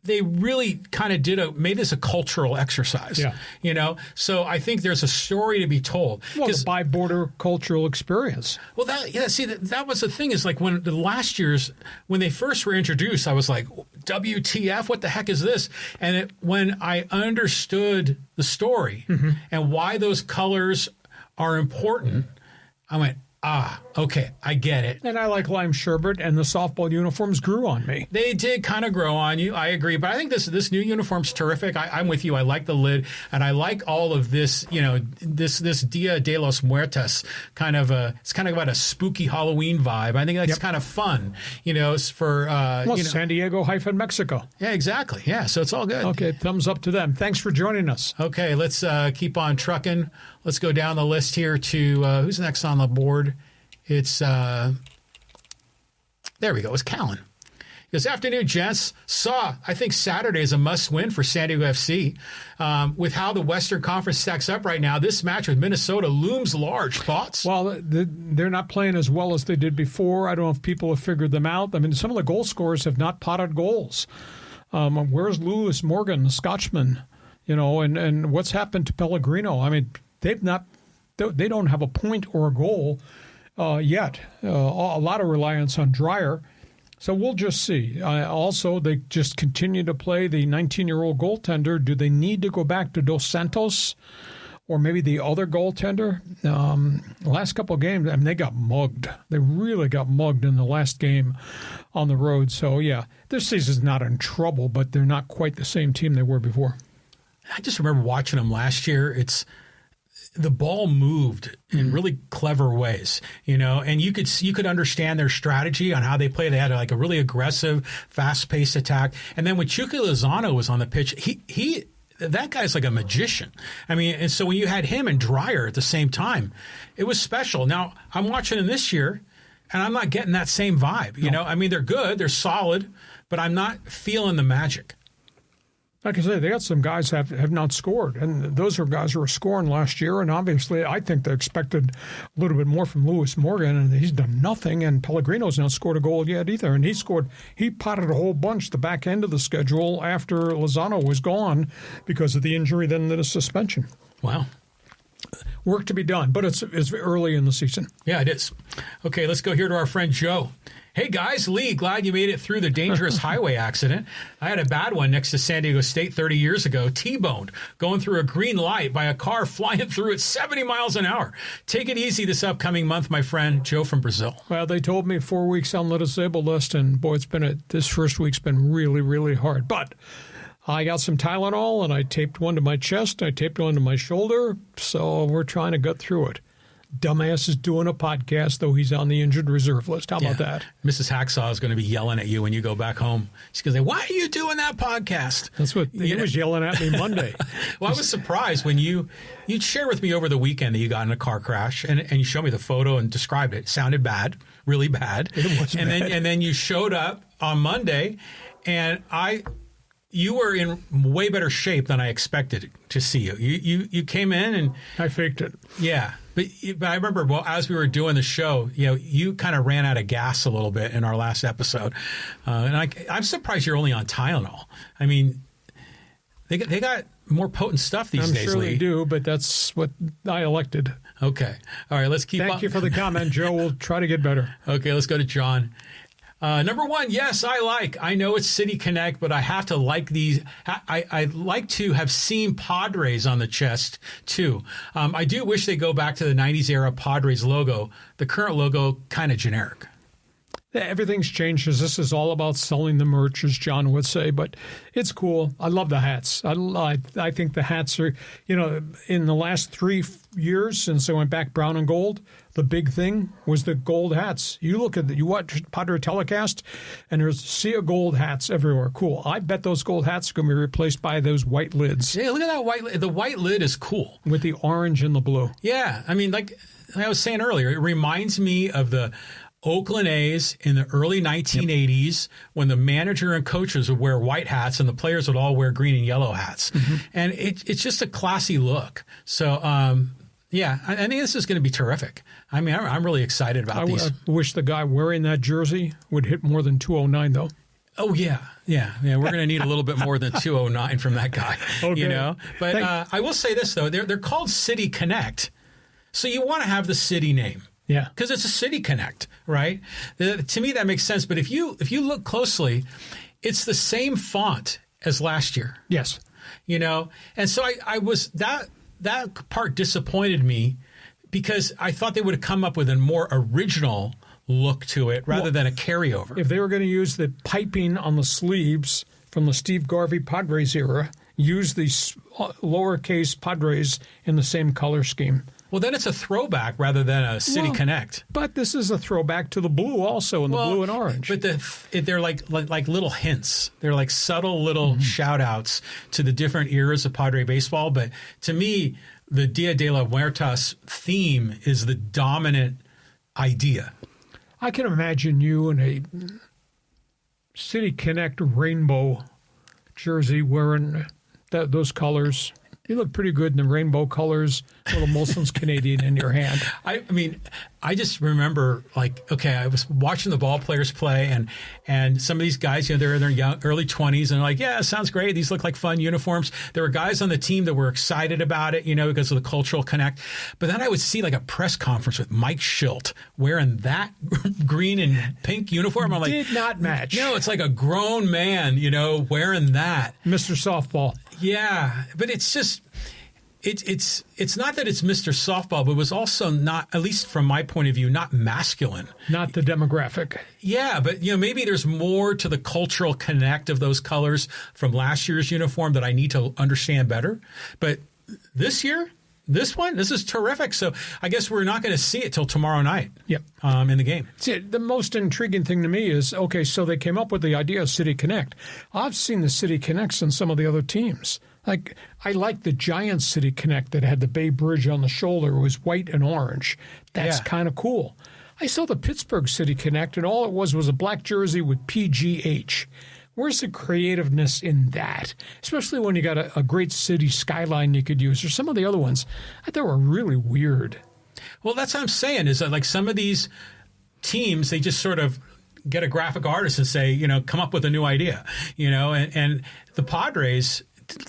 Speaker 4: they really kind of made this a cultural exercise.
Speaker 3: Yeah.
Speaker 4: You know, so I think there's a story to be told.
Speaker 3: Well, the bi-border cultural experience.
Speaker 4: Well, that was the thing is like when the last year's, when they first were introduced, I was like, WTF, what the heck is this? And when I understood the story and why those colors are important, I went, okay, I get it.
Speaker 3: And I like lime sherbet, and the softball uniforms grew on me.
Speaker 4: They did kind of grow on you. I agree. But I think this new uniform's terrific. I'm with you. I like the lid, and I like all of this, you know, this Dia de los Muertos kind of it's kind of about a spooky Halloween vibe. I think that's kind of fun, you know, for
Speaker 3: San Diego - Mexico.
Speaker 4: Yeah, exactly. Yeah, so it's all good.
Speaker 3: Okay, thumbs up to them. Thanks for joining us.
Speaker 4: Okay, let's keep on trucking. Let's go down the list here to who's next on the board. It's there we go. It's Callan. This afternoon, gents. I think Saturday is a must-win for San Diego FC. With how the Western Conference stacks up right now, this match with Minnesota looms large. Thoughts?
Speaker 3: Well, they're not playing as well as they did before. I don't know if people have figured them out. I mean, some of the goal scorers have not potted goals. Where's Lewis Morgan, the Scotchman? You know, and what's happened to Pellegrino? I mean, they don't have a point or a goal yet. A lot of reliance on Dreyer. So we'll just see. Also, they just continue to play the 19-year-old goaltender. Do they need to go back to Dos Santos or maybe the other goaltender? The last couple of games, I mean, they got mugged. They really got mugged in the last game on the road. So, yeah, this season's not in trouble, but they're not quite the same team they were before.
Speaker 4: I just remember watching them last year. The ball moved in really clever ways, you know, and you could understand their strategy on how they play. They had like a really aggressive, fast-paced attack. And then when Chucky Lozano was on the pitch, that guy's like a magician. I mean, and so when you had him and Dreyer at the same time, it was special. Now, I'm watching them this year, and I'm not getting that same vibe, you know. I mean, they're good, they're solid, but I'm not feeling the magic.
Speaker 3: Like I say, they got some guys have not scored, and those are guys who were scoring last year, and obviously I think they expected a little bit more from Lewis Morgan, and he's done nothing, and Pellegrino's not scored a goal yet either, and he potted a whole bunch the back end of the schedule after Lozano was gone because of the injury, then the suspension.
Speaker 4: Wow.
Speaker 3: Work to be done, but it's early in the season.
Speaker 4: Yeah, it is. Okay, let's go here to our friend Joe. Hey, guys, Lee, glad you made it through the dangerous highway accident. I had a bad one next to San Diego State 30 years ago, T-boned, going through a green light by a car flying through at 70 miles an hour. Take it easy this upcoming month, my friend, Joe from Brazil.
Speaker 3: Well, they told me 4 weeks on the disabled list, and boy, this first week's been really, really hard. But I got some Tylenol, and I taped one to my chest, I taped one to my shoulder, so we're trying to get through it. Dumbass is doing a podcast, though he's on the injured reserve list. How about that?
Speaker 4: Mrs. Hacksaw is going to be yelling at you when you go back home. She's going to say, why are you doing that podcast?
Speaker 3: That's what he was yelling at me Monday.
Speaker 4: Well, I was surprised when you'd share with me over the weekend that you got in a car crash, and you showed me the photo and described it. It sounded bad, really bad.
Speaker 3: It was bad.
Speaker 4: And then you showed up on Monday, and you were in way better shape than I expected to see you. You came in and
Speaker 3: I faked it.
Speaker 4: Yeah. But I remember, well, as we were doing the show, you know, you kind of ran out of gas a little bit in our last episode. And I'm surprised you're only on Tylenol. I mean, they got more potent stuff these days,
Speaker 3: I'm sure
Speaker 4: Lee.
Speaker 3: they do, but that's what I elected.
Speaker 4: Okay. All right, let's keep on.
Speaker 3: Thank you for the comment, Joe. We'll try to get better.
Speaker 4: Okay, let's go to John. Number one, yes, I know it's City Connect, but I have to like these. I'd like to have seen Padres on the chest, too. I do wish they go back to the 90s era Padres logo. The current logo, kind of generic.
Speaker 3: Everything's changed because this is all about selling the merch, as John would say, but it's cool. I love the hats. I think the hats are, you know, in the last 3 years since I went back brown and gold, the big thing was the gold hats. You watch Padre telecast, and there's a sea of gold hats everywhere. Cool. I bet those gold hats are going to be replaced by those white lids.
Speaker 4: Yeah, look at that white lid. The white lid is cool.
Speaker 3: With the orange and the blue.
Speaker 4: Yeah. I mean, like I was saying earlier, it reminds me of the Oakland A's in the early 1980s when the manager and coaches would wear white hats and the players would all wear green and yellow hats. Mm-hmm. And it's just a classy look. So, yeah, I think this is going to be terrific. I mean, I'm really excited about these.
Speaker 3: I wish the guy wearing that jersey would hit more than 209, though.
Speaker 4: Oh, yeah. We're going to need a little bit more than 209 from that guy,
Speaker 3: Okay.
Speaker 4: But I will say this, though. They're called City Connect. So you want to have the city name.
Speaker 3: Yeah.
Speaker 4: Because it's a City Connect, right? To me, that makes sense. But if you look closely, it's the same font as last year.
Speaker 3: Yes.
Speaker 4: And so I was that part disappointed me because I thought they would have come up with a more original look to it rather than a carryover.
Speaker 3: If they were going to use the piping on the sleeves from the Steve Garvey Padres era, use the lowercase Padres in the same color scheme.
Speaker 4: Well, then it's a throwback rather than a City Connect.
Speaker 3: But this is a throwback to the blue also, and the blue and orange.
Speaker 4: But they're like little hints. They're like subtle little shout-outs to the different eras of Padre baseball. But to me, the Dia de la Muertos theme is the dominant idea.
Speaker 3: I can imagine you in a City Connect rainbow jersey wearing those colors. You look pretty good in the rainbow colors, little Molson's Canadian in your hand.
Speaker 4: I mean, I just remember, I was watching the ball players play, and some of these guys, they're in their young, early 20s, and they're like, yeah, it sounds great. These look like fun uniforms. There were guys on the team that were excited about it, because of the cultural connect. But then I would see a press conference with Mike Schilt wearing that green and pink uniform. I'm like,
Speaker 3: did not match.
Speaker 4: No, it's like a grown man, wearing that.
Speaker 3: Mr. Softball.
Speaker 4: Yeah, but it's just it's not that it's Mr. Softball, but it was also not, at least from my point of view, not masculine.
Speaker 3: Not the demographic.
Speaker 4: Yeah, but
Speaker 3: maybe
Speaker 4: there's more to the cultural connect of those colors from last year's uniform that I need to understand better. But this year, this is terrific. So I guess we're not going to see it till tomorrow night.
Speaker 3: Yep.
Speaker 4: In the game.
Speaker 3: See, the most intriguing thing to me is, okay, so they came up with the idea of City Connect. I've seen the City Connects in some of the other teams. I like the Giants City Connect that had the Bay Bridge on the shoulder. It was white and orange. That's kind of cool. I saw the Pittsburgh City Connect, and all it was a black jersey with PGH. Where's the creativeness in that? Especially when you got a great city skyline you could use, or some of the other ones. I thought were really weird.
Speaker 4: Well, that's what I'm saying, is that some of these teams, they just sort of get a graphic artist and say, come up with a new idea, and the Padres,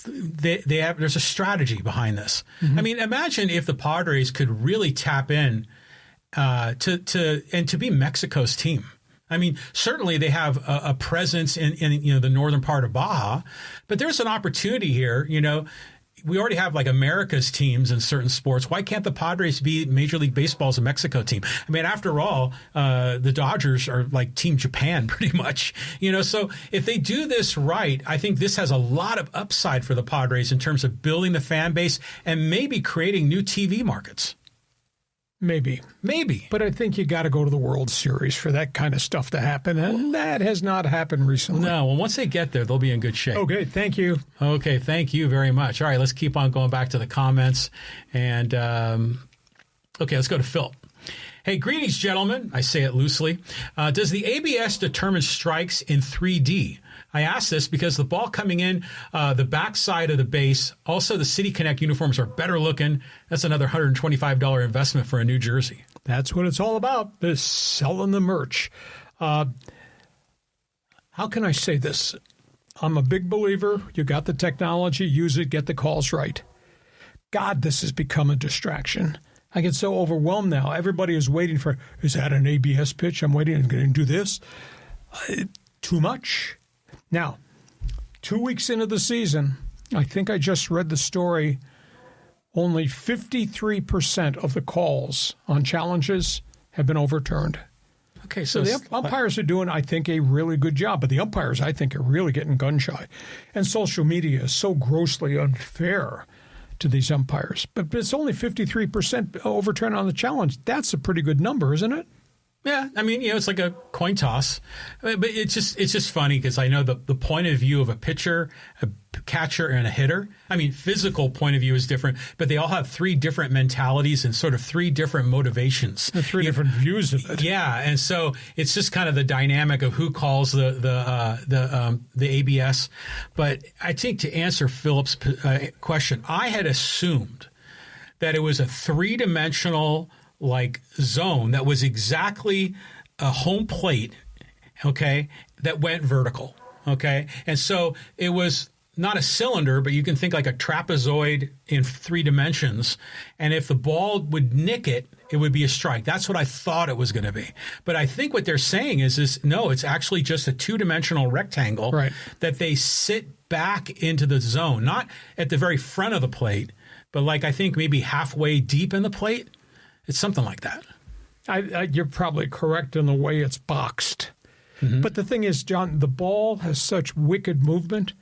Speaker 4: they have, there's a strategy behind this. I mean, imagine if the Padres could really tap in to be Mexico's team. I mean, certainly they have a presence in the northern part of Baja, but there's an opportunity here. We already have America's teams in certain sports. Why can't the Padres be Major League Baseball's a Mexico team? I mean, after all, the Dodgers are like Team Japan pretty much. So if they do this right, I think this has a lot of upside for the Padres in terms of building the fan base and maybe creating new TV markets.
Speaker 3: Maybe. But I think you got to go to the World Series for that kind of stuff to happen, and that has not happened recently.
Speaker 4: No, well, once they get there, they'll be in good shape.
Speaker 3: Okay, thank you.
Speaker 4: Okay, thank you very much. All right, let's keep on going back to the comments. And, okay, let's go to Phil. Hey, greetings, gentlemen. I say it loosely. Does the ABS determine strikes in 3D? I ask this because the ball coming in the backside of the base, also the City Connect uniforms are better looking. That's another $125 investment for a new jersey.
Speaker 3: That's what it's all about, is selling the merch. How can I say this? I'm a big believer. You got the technology, use it, get the calls right. God, this has become a distraction. I get so overwhelmed now. Everybody is waiting for, is that an ABS pitch? I'm waiting. I'm going to do this. Too much. Now, 2 weeks into the season, I think I just read the story, only 53% of the calls on challenges have been overturned.
Speaker 4: Okay,
Speaker 3: so the umpires are doing, I think, a really good job. But the umpires, I think, are really getting gun-shy. And social media is so grossly unfair to these umpires. But it's only 53% overturn on the challenge. That's a pretty good number, isn't it?
Speaker 4: Yeah, I mean, it's like a coin toss, but it's just funny because I know the point of view of a pitcher, a catcher, and a hitter. I mean, physical point of view is different, but they all have three different mentalities and sort of three different motivations.
Speaker 3: The three different views of it.
Speaker 4: Yeah, and so it's just kind of the dynamic of who calls the ABS. But I think to answer Philip's question, I had assumed that it was a three-dimensional zone that was exactly a home plate, okay, that went vertical. Okay. And so it was not a cylinder, but you can think like a trapezoid in 3 dimensions. And if the ball would nick it, it would be a strike. That's what I thought it was going to be. But I think what they're saying is no, it's actually just a 2-dimensional rectangle that they sit back into the zone, not at the very front of the plate, but like I think maybe halfway deep in the plate. It's something like that.
Speaker 3: You're probably correct in the way it's boxed. But the thing is, John, the ball has such wicked movement.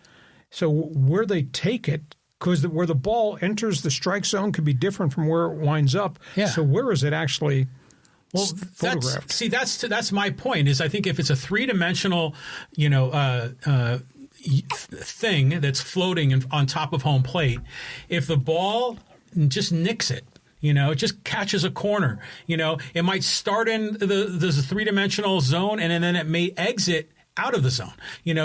Speaker 3: So where they take it, because where the ball enters the strike zone could be different from where it winds up. Yeah. So where is it actually photographed?
Speaker 4: That's my point. Is I think if it's a 3-dimensional, thing that's floating on top of home plate, if the ball just nicks it. It just catches a corner. It might start in the 3-dimensional zone and then it may exit out of the zone.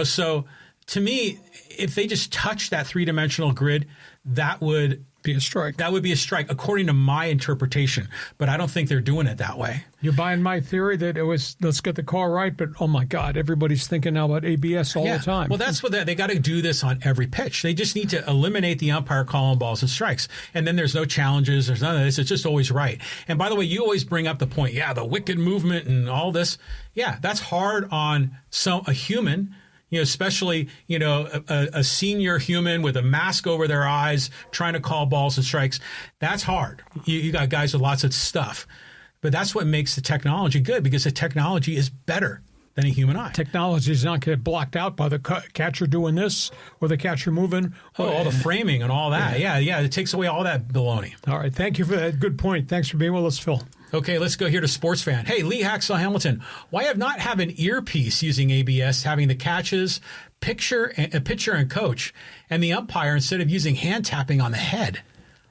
Speaker 4: So to me, if they just touch that 3-dimensional grid, that would
Speaker 3: be a strike.
Speaker 4: That would be a strike, according to my interpretation. But I don't think they're doing it that way.
Speaker 3: You're buying my theory that it was, let's get the call right, but oh my God, everybody's thinking now about ABS all the time.
Speaker 4: Well, that's what they got to do this on every pitch. They just need to eliminate the umpire calling balls and strikes. And then there's no challenges. There's none of this. It's just always right. And by the way, you always bring up the point, the wicked movement and all this. Yeah, that's hard on a human. Especially, a senior human with a mask over their eyes trying to call balls and strikes. That's hard. You got guys with lots of stuff. But that's what makes the technology good, because the technology is better than a human eye.
Speaker 3: Technology is not get blocked out by the catcher doing this or the catcher moving.
Speaker 4: All the framing and all that. Yeah. It takes away all that baloney.
Speaker 3: All right. Thank you for that. Good point. Thanks for being with us, Phil.
Speaker 4: Okay, let's go here to Sports Fan. Hey, Lee Hacksaw Hamilton, why have not have an earpiece using ABS, having the catches, pitcher and coach, and the umpire instead of using hand tapping on the head?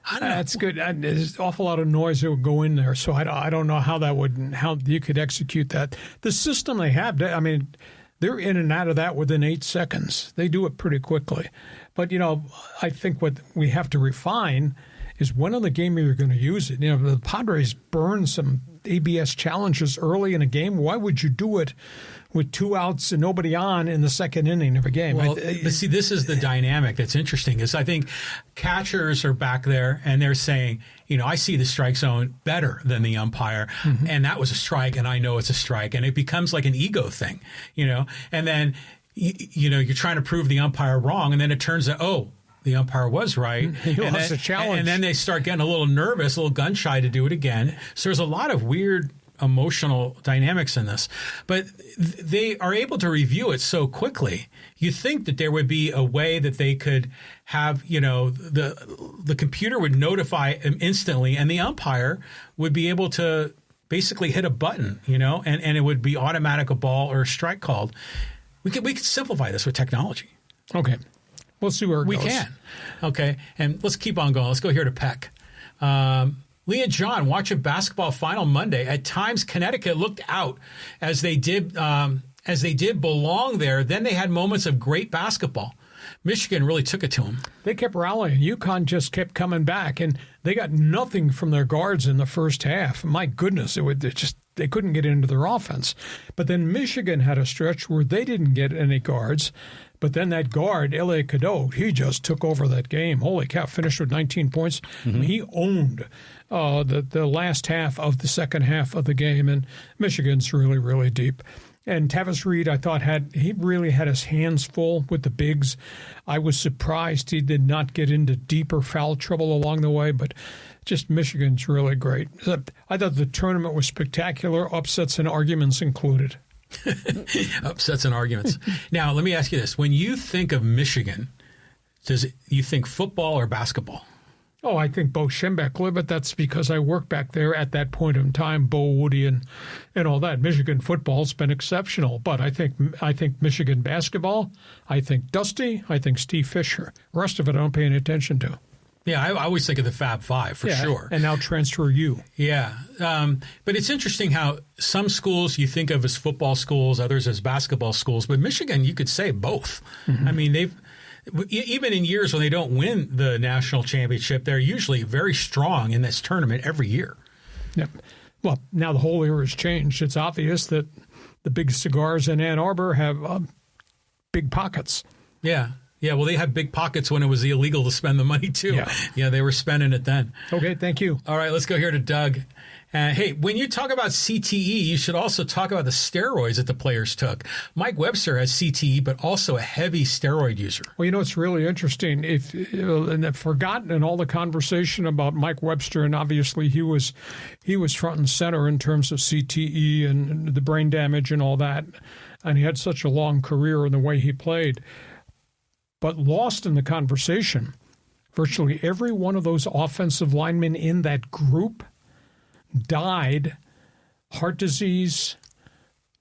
Speaker 4: I don't know. That's
Speaker 3: good. There's an awful lot of noise that would go in there, so I don't know how you could execute that. The system they have, they're in and out of that within 8 seconds. They do it pretty quickly. But, I think what we have to refine is when in the game you're going to use it. The Padres burned some ABS challenges early in a game. Why would you do it with 2 outs and nobody on in the second inning of a game?
Speaker 4: Well, but see, this is the dynamic that's interesting. Is I think catchers are back there and they're saying, I see the strike zone better than the umpire, and that was a strike, and I know it's a strike, and it becomes like an ego thing, and then you're trying to prove the umpire wrong, and then it turns out, the umpire was right.
Speaker 3: He lost the challenge.
Speaker 4: And then they start getting a little nervous, a little gun shy to do it again. So there's a lot of weird emotional dynamics in this. But they are able to review it so quickly. You think that there would be a way that they could have, the computer would notify him instantly, and the umpire would be able to basically hit a button, and it would be automatic a ball or a strike called. We could simplify this with technology.
Speaker 3: Okay. We'll see where it goes.
Speaker 4: We can. Okay. And let's keep on going. Let's go here to Peck. Lee and John, watch a basketball final Monday. At times, Connecticut looked out as they did belong there. Then they had moments of great basketball. Michigan really took it to them.
Speaker 3: They kept rallying. UConn just kept coming back, and they got nothing from their guards in the first half. My goodness, they couldn't get into their offense. But then Michigan had a stretch where they didn't get any guards. But then that guard, L.A. Cadeau, he just took over that game. Holy cow, finished with 19 points. He owned the last half of the second half of the game, and Michigan's really, really deep. And Tavis Reed, I thought, he really had his hands full with the bigs. I was surprised he did not get into deeper foul trouble along the way, but just Michigan's really great. I thought the tournament was spectacular, upsets and arguments included.
Speaker 4: Upsets and arguments. Now, let me ask you this. When you think of Michigan, you think football or basketball?
Speaker 3: Oh, I think Bo Schembechler, but that's because I worked back there at that point in time, Bo Woody and all that. Michigan football's been exceptional, but I think Michigan basketball, I think Dusty, I think Steve Fisher. The rest of it I don't pay any attention to.
Speaker 4: Yeah, I always think of the Fab Five for sure.
Speaker 3: And now transfer you.
Speaker 4: Yeah. But it's interesting how some schools you think of as football schools, others as basketball schools. But Michigan, you could say both. I mean, even in years when they don't win the national championship, they're usually very strong in this tournament every year.
Speaker 3: Yep. Well, now the whole era has changed. It's obvious that the big cigars in Ann Arbor have big pockets.
Speaker 4: Yeah. Yeah, well, they had big pockets when it was illegal to spend the money, too. Yeah, they were spending it then.
Speaker 3: Okay, thank you.
Speaker 4: All right, let's go here to Doug. Hey, when you talk about CTE, you should also talk about the steroids that the players took. Mike Webster has CTE, but also a heavy steroid user.
Speaker 3: Well, it's really interesting. And I've forgotten in all the conversation about Mike Webster, and obviously he was front and center in terms of CTE and the brain damage and all that. And he had such a long career in the way he played. But lost in the conversation, virtually every one of those offensive linemen in that group died, heart disease,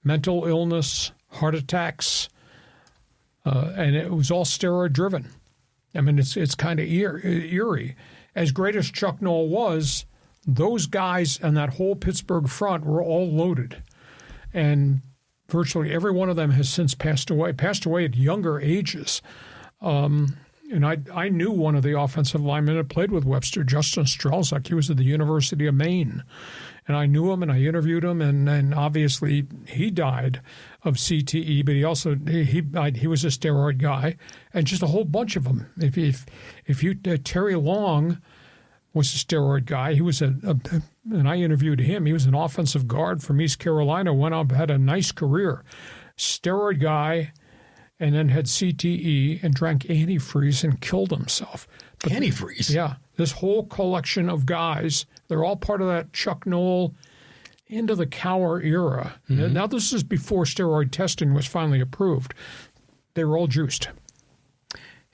Speaker 3: mental illness, heart attacks, and it was all steroid driven. I mean, it's kind of eerie. As great as Chuck Noll was, those guys and that whole Pittsburgh front were all loaded. And virtually every one of them has since passed away at younger ages. And I knew one of the offensive linemen that played with Webster, Justin Strelzak. He was at the University of Maine. And I knew him and I interviewed him, and obviously he died of CTE, but he also he was a steroid guy, and just a whole bunch of them. Terry Long was a steroid guy. He was and I interviewed him. He was an offensive guard from East Carolina, went up, had a nice career. Steroid guy. And then had CTE and drank antifreeze and killed himself. But
Speaker 4: antifreeze?
Speaker 3: Yeah. This whole collection of guys, they're all part of that Chuck Noll into the Cower era. Mm-hmm. Now, this is before steroid testing was finally approved. They were all juiced.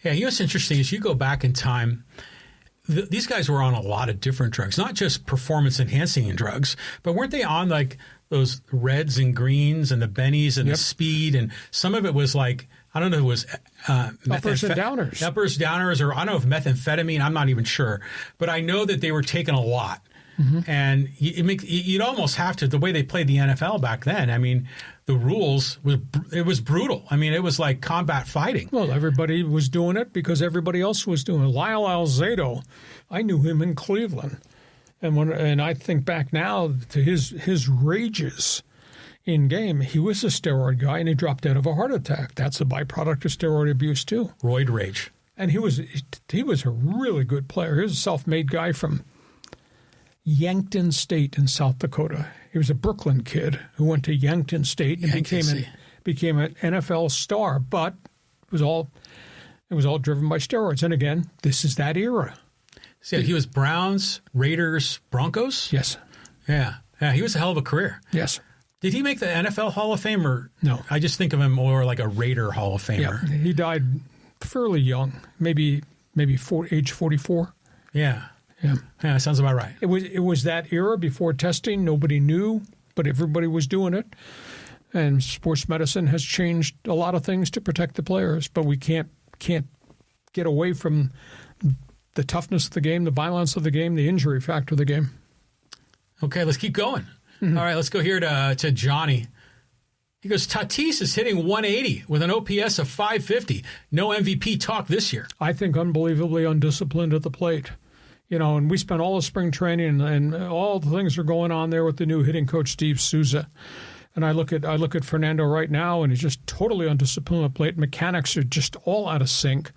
Speaker 4: Yeah, what's interesting is you go back in time, these guys were on a lot of different drugs, not just performance-enhancing drugs, but weren't they on like those reds and greens and the bennies and the speed, and some of it was like, I don't know if it was
Speaker 3: uppers and downers.
Speaker 4: Uppers, downers, or I don't know if methamphetamine, I'm not even sure. But I know that they were taking a lot. Mm-hmm. And you'd almost have to, the way they played the NFL back then, I mean, the rules, it was brutal. I mean, it was like combat fighting.
Speaker 3: Well, everybody was doing it because everybody else was doing it. Lyle Alzado, I knew him in Cleveland. And I think back now to his rages in game. He was a steroid guy, and he dropped dead of a heart attack. That's a byproduct of steroid abuse too.
Speaker 4: Roid rage.
Speaker 3: And he was a really good player. He was a self-made guy from Yankton State in South Dakota. He was a Brooklyn kid who went to Yankton State and became an NFL star. But it was all driven by steroids. And again, this is that era.
Speaker 4: So he was Browns, Raiders, Broncos?
Speaker 3: Yes.
Speaker 4: Yeah. Yeah, he was a hell of a career.
Speaker 3: Yes.
Speaker 4: Did he make the NFL Hall of Fame? Or
Speaker 3: no?
Speaker 4: I just think of him more like a Raider Hall of Famer.
Speaker 3: Yeah, he died fairly young, maybe age 44.
Speaker 4: Yeah.
Speaker 3: Yeah.
Speaker 4: Yeah, sounds about right.
Speaker 3: It was that era before testing. Nobody knew, but everybody was doing it. And sports medicine has changed a lot of things to protect the players, but we can't get away from the toughness of the game, the violence of the game, the injury factor of the game.
Speaker 4: Okay, let's keep going. Mm-hmm. All right, let's go here to Johnny. He goes, Tatis is hitting 180 with an OPS of 550. No MVP talk this year.
Speaker 3: I think unbelievably undisciplined at the plate. And we spent all the spring training and all the things are going on there with the new hitting coach, Steve Souza. And I look at Fernando right now, and he's just totally undisciplined at the plate. Mechanics are just all out of sync.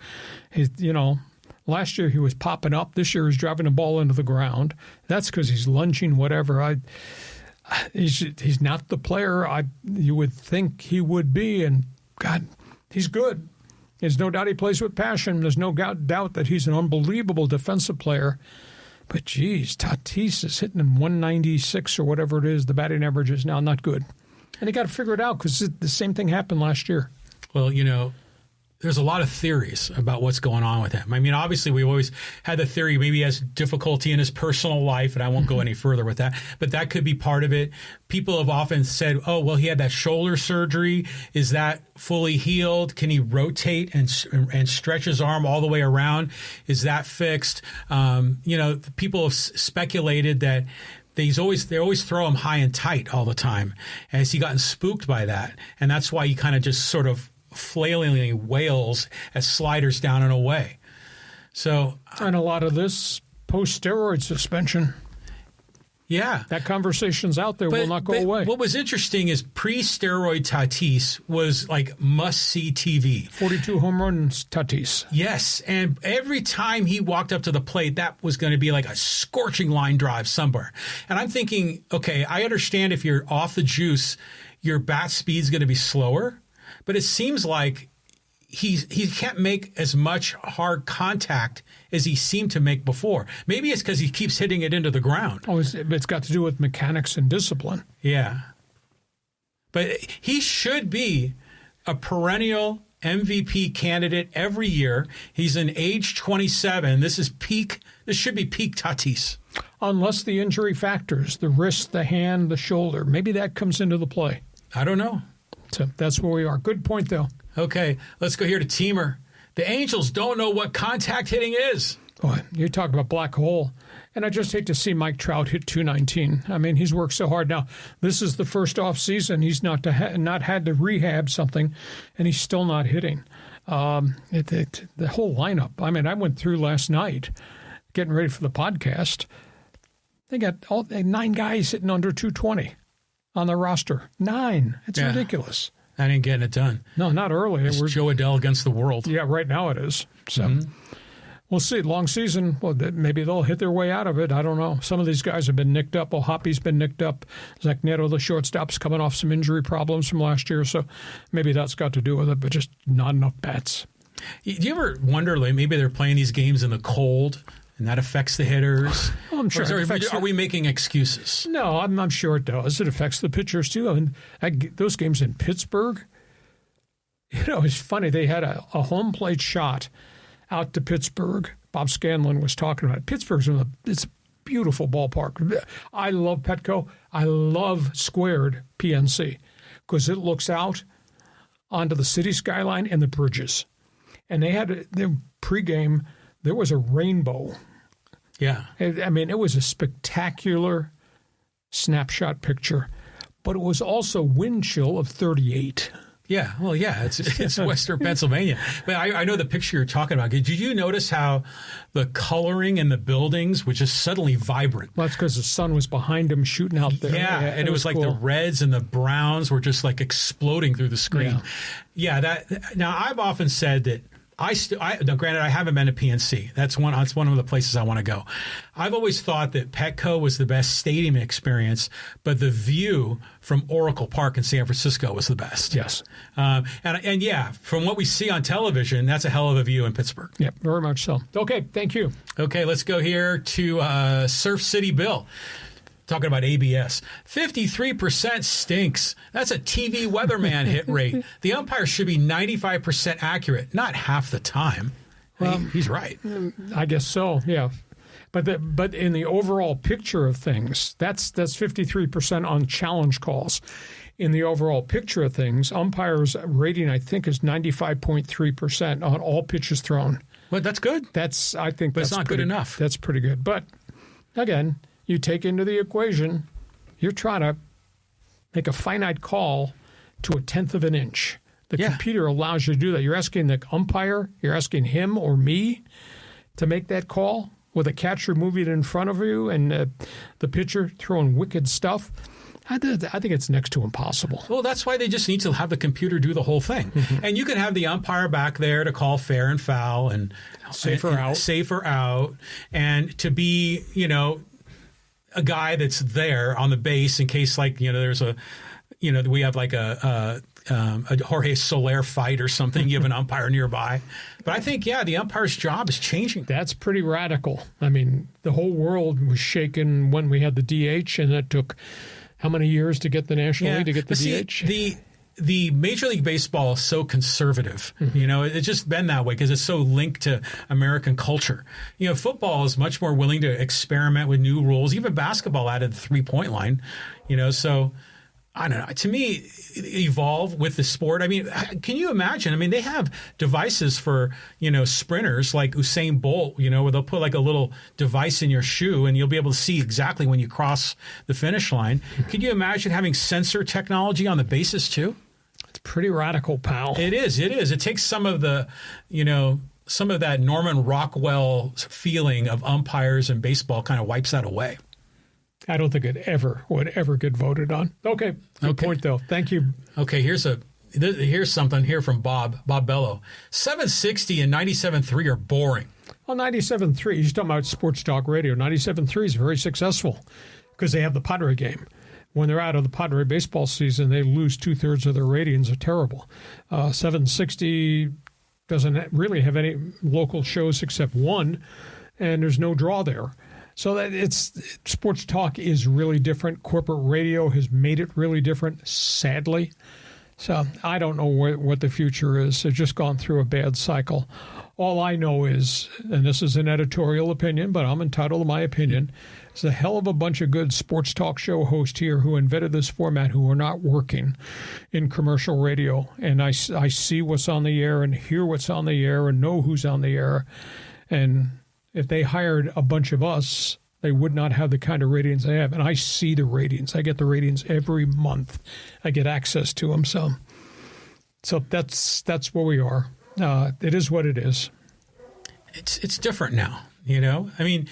Speaker 3: Last year he was popping up. This year he's driving the ball into the ground. That's because he's lunging, whatever. He's not the player you would think he would be. And, God, he's good. There's no doubt he plays with passion. There's no doubt that he's an unbelievable defensive player. But, geez, Tatis is hitting him 196 or whatever it is. The batting average is now not good. And he got to figure it out because the same thing happened last year.
Speaker 4: Well, there's a lot of theories about what's going on with him. I mean, obviously, we've always had the theory maybe he has difficulty in his personal life, and I won't go any further with that, but that could be part of it. People have often said, oh, well, he had that shoulder surgery. Is that fully healed? Can he rotate and stretch his arm all the way around? Is that fixed? People have speculated that they always throw him high and tight all the time. Has he gotten spooked by that? And that's why he kind of just sort of flailingly wails as sliders down and away. So,
Speaker 3: and a lot of this post-steroid suspension.
Speaker 4: Yeah.
Speaker 3: That conversation's out there, will not go away.
Speaker 4: What was interesting is pre-steroid Tatis was like must-see TV.
Speaker 3: 42 home runs, Tatis.
Speaker 4: Yes, and every time he walked up to the plate, that was going to be like a scorching line drive somewhere. And I'm thinking, okay, I understand if you're off the juice, your bat speed's going to be slower, but it seems like he can't make as much hard contact as he seemed to make before. Maybe it's because he keeps hitting it into the ground.
Speaker 3: Oh, it's got to do with mechanics and discipline.
Speaker 4: Yeah. But he should be a perennial MVP candidate every year. He's in age 27. This should be peak Tatis. Unless
Speaker 3: the injury factors, the wrist, the hand, the shoulder, maybe that comes into the play.
Speaker 4: I don't know.
Speaker 3: So that's where we are. Good point, though.
Speaker 4: Okay, let's go here to Teamer. The Angels don't know what contact hitting is.
Speaker 3: Boy, you talk about black hole. And I just hate to see Mike Trout hit 219. I mean, he's worked so hard. Now, this is the first off season. He's not had to rehab something, and he's still not hitting. The whole lineup. I mean, I went through last night getting ready for the podcast. They got 9 guys hitting under 220 on the roster. 9. It's ridiculous.
Speaker 4: I ain't getting it done.
Speaker 3: No, not early.
Speaker 4: It's Joe Adele against the world.
Speaker 3: Yeah, right now it is. So we'll see. Long season. Well, maybe they'll hit their way out of it. I don't know. Some of these guys have been nicked up. Hoppy's been nicked up. Zach Neto, the shortstop's coming off some injury problems from last year. So maybe that's got to do with it, but just not enough bats.
Speaker 4: Do you ever wonder, like, maybe they're playing these games in the cold and that affects the hitters?
Speaker 3: Well, I'm sure.
Speaker 4: Are we making excuses?
Speaker 3: No, I'm sure it does. It affects the pitchers, too. I mean, those games in Pittsburgh, it's funny. They had a home plate shot out to Pittsburgh. Bob Scanlon was talking about it. Pittsburgh's it's a beautiful ballpark. I love Petco. I love squared PNC because it looks out onto the city skyline and the bridges. And they had their pregame. There was a rainbow.
Speaker 4: Yeah.
Speaker 3: I mean, it was a spectacular snapshot picture, but it was also wind chill of 38.
Speaker 4: Yeah, well, yeah, it's Western Pennsylvania. But I know the picture you're talking about. Did you notice how the coloring in the buildings was just suddenly vibrant?
Speaker 3: Well, that's because the sun was behind them shooting out there.
Speaker 4: Yeah, and it was like cool. The reds and the browns were just like exploding through the screen. Yeah, now I've often said that now, granted, I haven't been to PNC. That's one of the places I want to go. I've always thought that Petco was the best stadium experience, but the view from Oracle Park in San Francisco was the best.
Speaker 3: Yes.
Speaker 4: And yeah, from what we see on television, that's a hell of a view in Pittsburgh.
Speaker 3: Yeah, very much so. Okay, thank you.
Speaker 4: Okay, let's go here to Surf City Bill. Talking about ABS. 53% stinks. That's a TV weatherman hit rate. The umpire should be 95% accurate, not half the time. Well, he's right.
Speaker 3: I guess so, yeah. But in the overall picture of things, that's 53% on challenge calls. In the overall picture of things, umpires' rating, I think, is 95.3% on all pitches thrown.
Speaker 4: Well, that's good.
Speaker 3: But it's
Speaker 4: not good enough.
Speaker 3: That's pretty good. But, again, you take into the equation, you're trying to make a finite call to 1/10 of an inch. The computer allows you to do that. You're asking the umpire, you're asking him or me to make that call with a catcher moving in front of you and the pitcher throwing wicked stuff. I think it's next to impossible.
Speaker 4: Well, that's why they just need to have the computer do the whole thing. And you can have the umpire back there to call fair and foul and safer out, and to be, a guy that's there on the base in case, like, there's we have like a Jorge Soler fight or something. You have an umpire nearby. But I think, the umpire's job is changing.
Speaker 3: That's pretty radical. I mean, the whole world was shaken when we had the DH, and it took how many years to get the National League to get the DH?
Speaker 4: The Major League Baseball is so conservative. It's just been that way because it's so linked to American culture. Football is much more willing to experiment with new rules. Even basketball added the 3-point line. So I don't know. To me, evolve with the sport. I mean, can you imagine? I mean, they have devices for, sprinters like Usain Bolt, where they'll put like a little device in your shoe and you'll be able to see exactly when you cross the finish line. Can you imagine having sensor technology on the bases too?
Speaker 3: It's pretty radical, pal.
Speaker 4: It is. It takes some of the, some of that Norman Rockwell feeling of umpires and baseball kind of wipes that away.
Speaker 3: I don't think it would ever get voted on. Okay. Good point, though. Thank you.
Speaker 4: Okay, here's something here from Bob Bello. 760 and 97.3 are boring.
Speaker 3: Well, 97.3, he's talking about Sports Talk Radio. 97.3 is very successful because they have the Padre game. When they're out of the Padre baseball season, they lose 2/3 of their ratings. Are terrible. 760 doesn't really have any local shows except one, and there's no draw there. So that Sports Talk is really different. Corporate radio has made it really different, sadly. So I don't know what the future is. They've just gone through a bad cycle. All I know is, and this is an editorial opinion, but I'm entitled to my opinion, there's a hell of a bunch of good sports talk show hosts here who invented this format who are not working in commercial radio. And I see what's on the air and hear what's on the air and know who's on the air. And if they hired a bunch of us, they would not have the kind of ratings they have. And I see the ratings. I get the ratings every month. I get access to them. So that's where we are. It is what it is.
Speaker 4: It's different now, you know? I mean,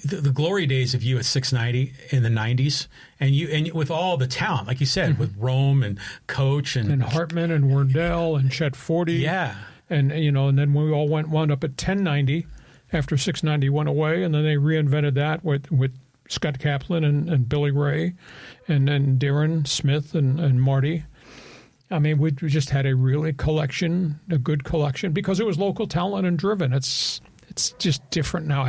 Speaker 4: the glory days of you at 690 in the 90s, and with all the talent, like you said, with Rome and Coach and
Speaker 3: Hartman and Wardell and Chet Forty.
Speaker 4: Yeah.
Speaker 3: And then we all wound up at 1090 after 690 went away, and then they reinvented that with Scott Kaplan and Billy Ray and then Darren Smith and Marty. I mean, we just had a good collection, because it was local talent and driven. It's just different now.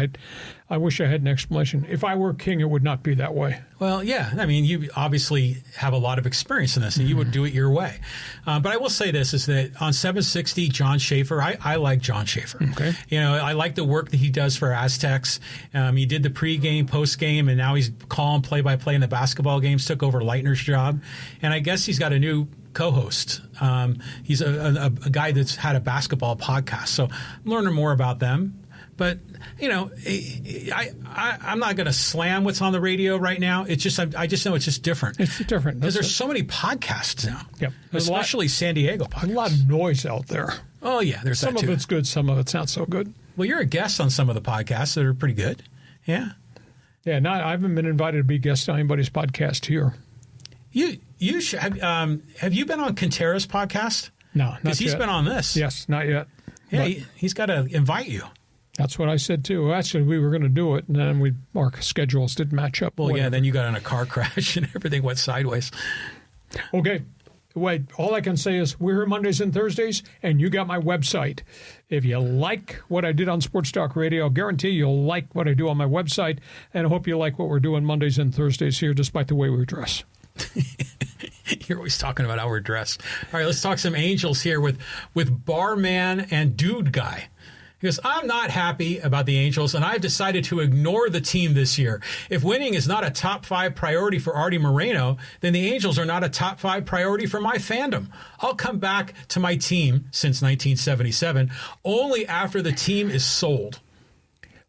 Speaker 3: I wish I had an explanation. If I were king, it would not be that way.
Speaker 4: Well, yeah. I mean, you obviously have a lot of experience in this, and you would do it your way. But I will say this, is that on 760, John Schaefer, I like John Schaefer. Okay. You know, I like the work that he does for AZTECS. He did the pregame, postgame, and now he's calling play-by-play in the basketball games, took over Leitner's job. And I guess he's got a new co-host. He's a guy that's had a basketball podcast. So I'm learning more about them. But, you know, I'm not going to slam what's on the radio right now. It's just, I just know it's just different.
Speaker 3: It's different.
Speaker 4: Because there's so many podcasts now.
Speaker 3: Yep.
Speaker 4: Especially San Diego podcasts.
Speaker 3: There's a lot of noise out there.
Speaker 4: Oh, yeah. There's
Speaker 3: some
Speaker 4: that too.
Speaker 3: of it's good. Some of it's not so good.
Speaker 4: Well, you're a guest on some of the podcasts that are pretty good. Yeah.
Speaker 3: Yeah. I haven't been invited to be a guest on anybody's podcast here.
Speaker 4: You should, have you been on Quintera's podcast?
Speaker 3: No, not yet.
Speaker 4: Because he's been on this.
Speaker 3: Yes, not yet.
Speaker 4: Yeah, he's got to invite you.
Speaker 3: That's what I said, too. Actually, we were going to do it, and then our schedules didn't match up.
Speaker 4: Well, yeah, then you got in a car crash, and everything went sideways.
Speaker 3: Okay. Wait, all I can say is we're here Mondays and Thursdays, and you got my website. If you like what I did on Sports Talk Radio, I'll guarantee you'll like what I do on my website, and I hope you like what we're doing Mondays and Thursdays here, despite the way we dress.
Speaker 4: You're always talking about how we're dressed. All right, let's talk some Angels here with Barman and Dude Guy. He goes, I'm not happy about the Angels, and I've decided to ignore the team this year. If winning is not a top 5 priority for Artie Moreno, then the Angels are not a top 5 priority for my fandom. I'll come back to my team since 1977 only after the team is sold.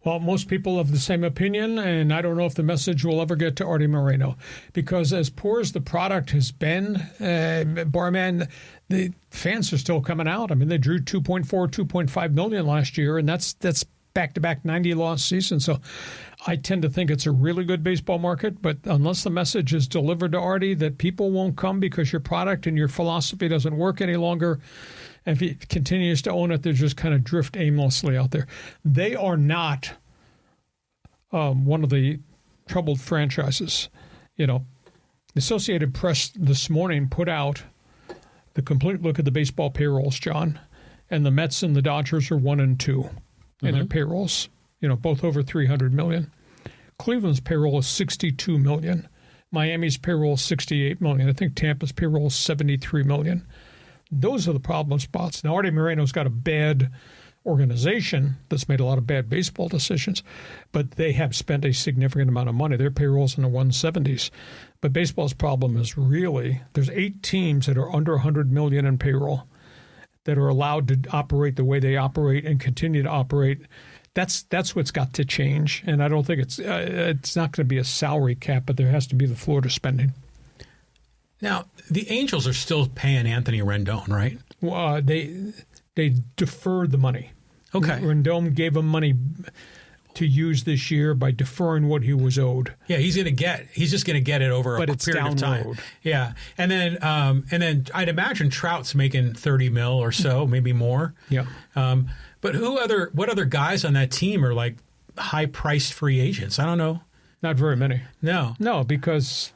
Speaker 3: Well, most people have the same opinion, and I don't know if the message will ever get to Artie Moreno, because as poor as the product has been, Barman, the fans are still coming out. I mean, they drew 2.4, 2.5 million last year, and that's back-to-back 90-loss season. So I tend to think it's a really good baseball market, but unless the message is delivered to Artie that people won't come because your product and your philosophy doesn't work any longer, and if he continues to own it, they just kind of drift aimlessly out there. They are not one of the troubled franchises. You know, the Associated Press this morning put out the complete look at the baseball payrolls, John, and the Mets and the Dodgers are 1 and 2 in their payrolls. You know, both over $300 million. Cleveland's payroll is $62 million. Miami's payroll is $68 million. I think Tampa's payroll is $73 million. Those are the problem spots. Now, Artie Moreno's got a bad organization that's made a lot of bad baseball decisions, but they have spent a significant amount of money. Their payroll's in the 170s. But baseball's problem is really there's 8 teams that are under $100 million in payroll that are allowed to operate the way they operate and continue to operate. That's what's got to change. And I don't think it's not going to be a salary cap, but there has to be the floor to spending.
Speaker 4: Now, the Angels are still paying Anthony Rendon, right?
Speaker 3: Well, they deferred the money.
Speaker 4: Okay.
Speaker 3: Rendon gave them money to use this year by deferring what he was owed.
Speaker 4: Yeah, he's just going to get it over a period of time.
Speaker 3: Road.
Speaker 4: Yeah. And then I'd imagine Trout's making $30 million or so, maybe more.
Speaker 3: Yeah.
Speaker 4: But what other guys on that team are like high-priced free agents? I don't know.
Speaker 3: Not very many.
Speaker 4: No,
Speaker 3: because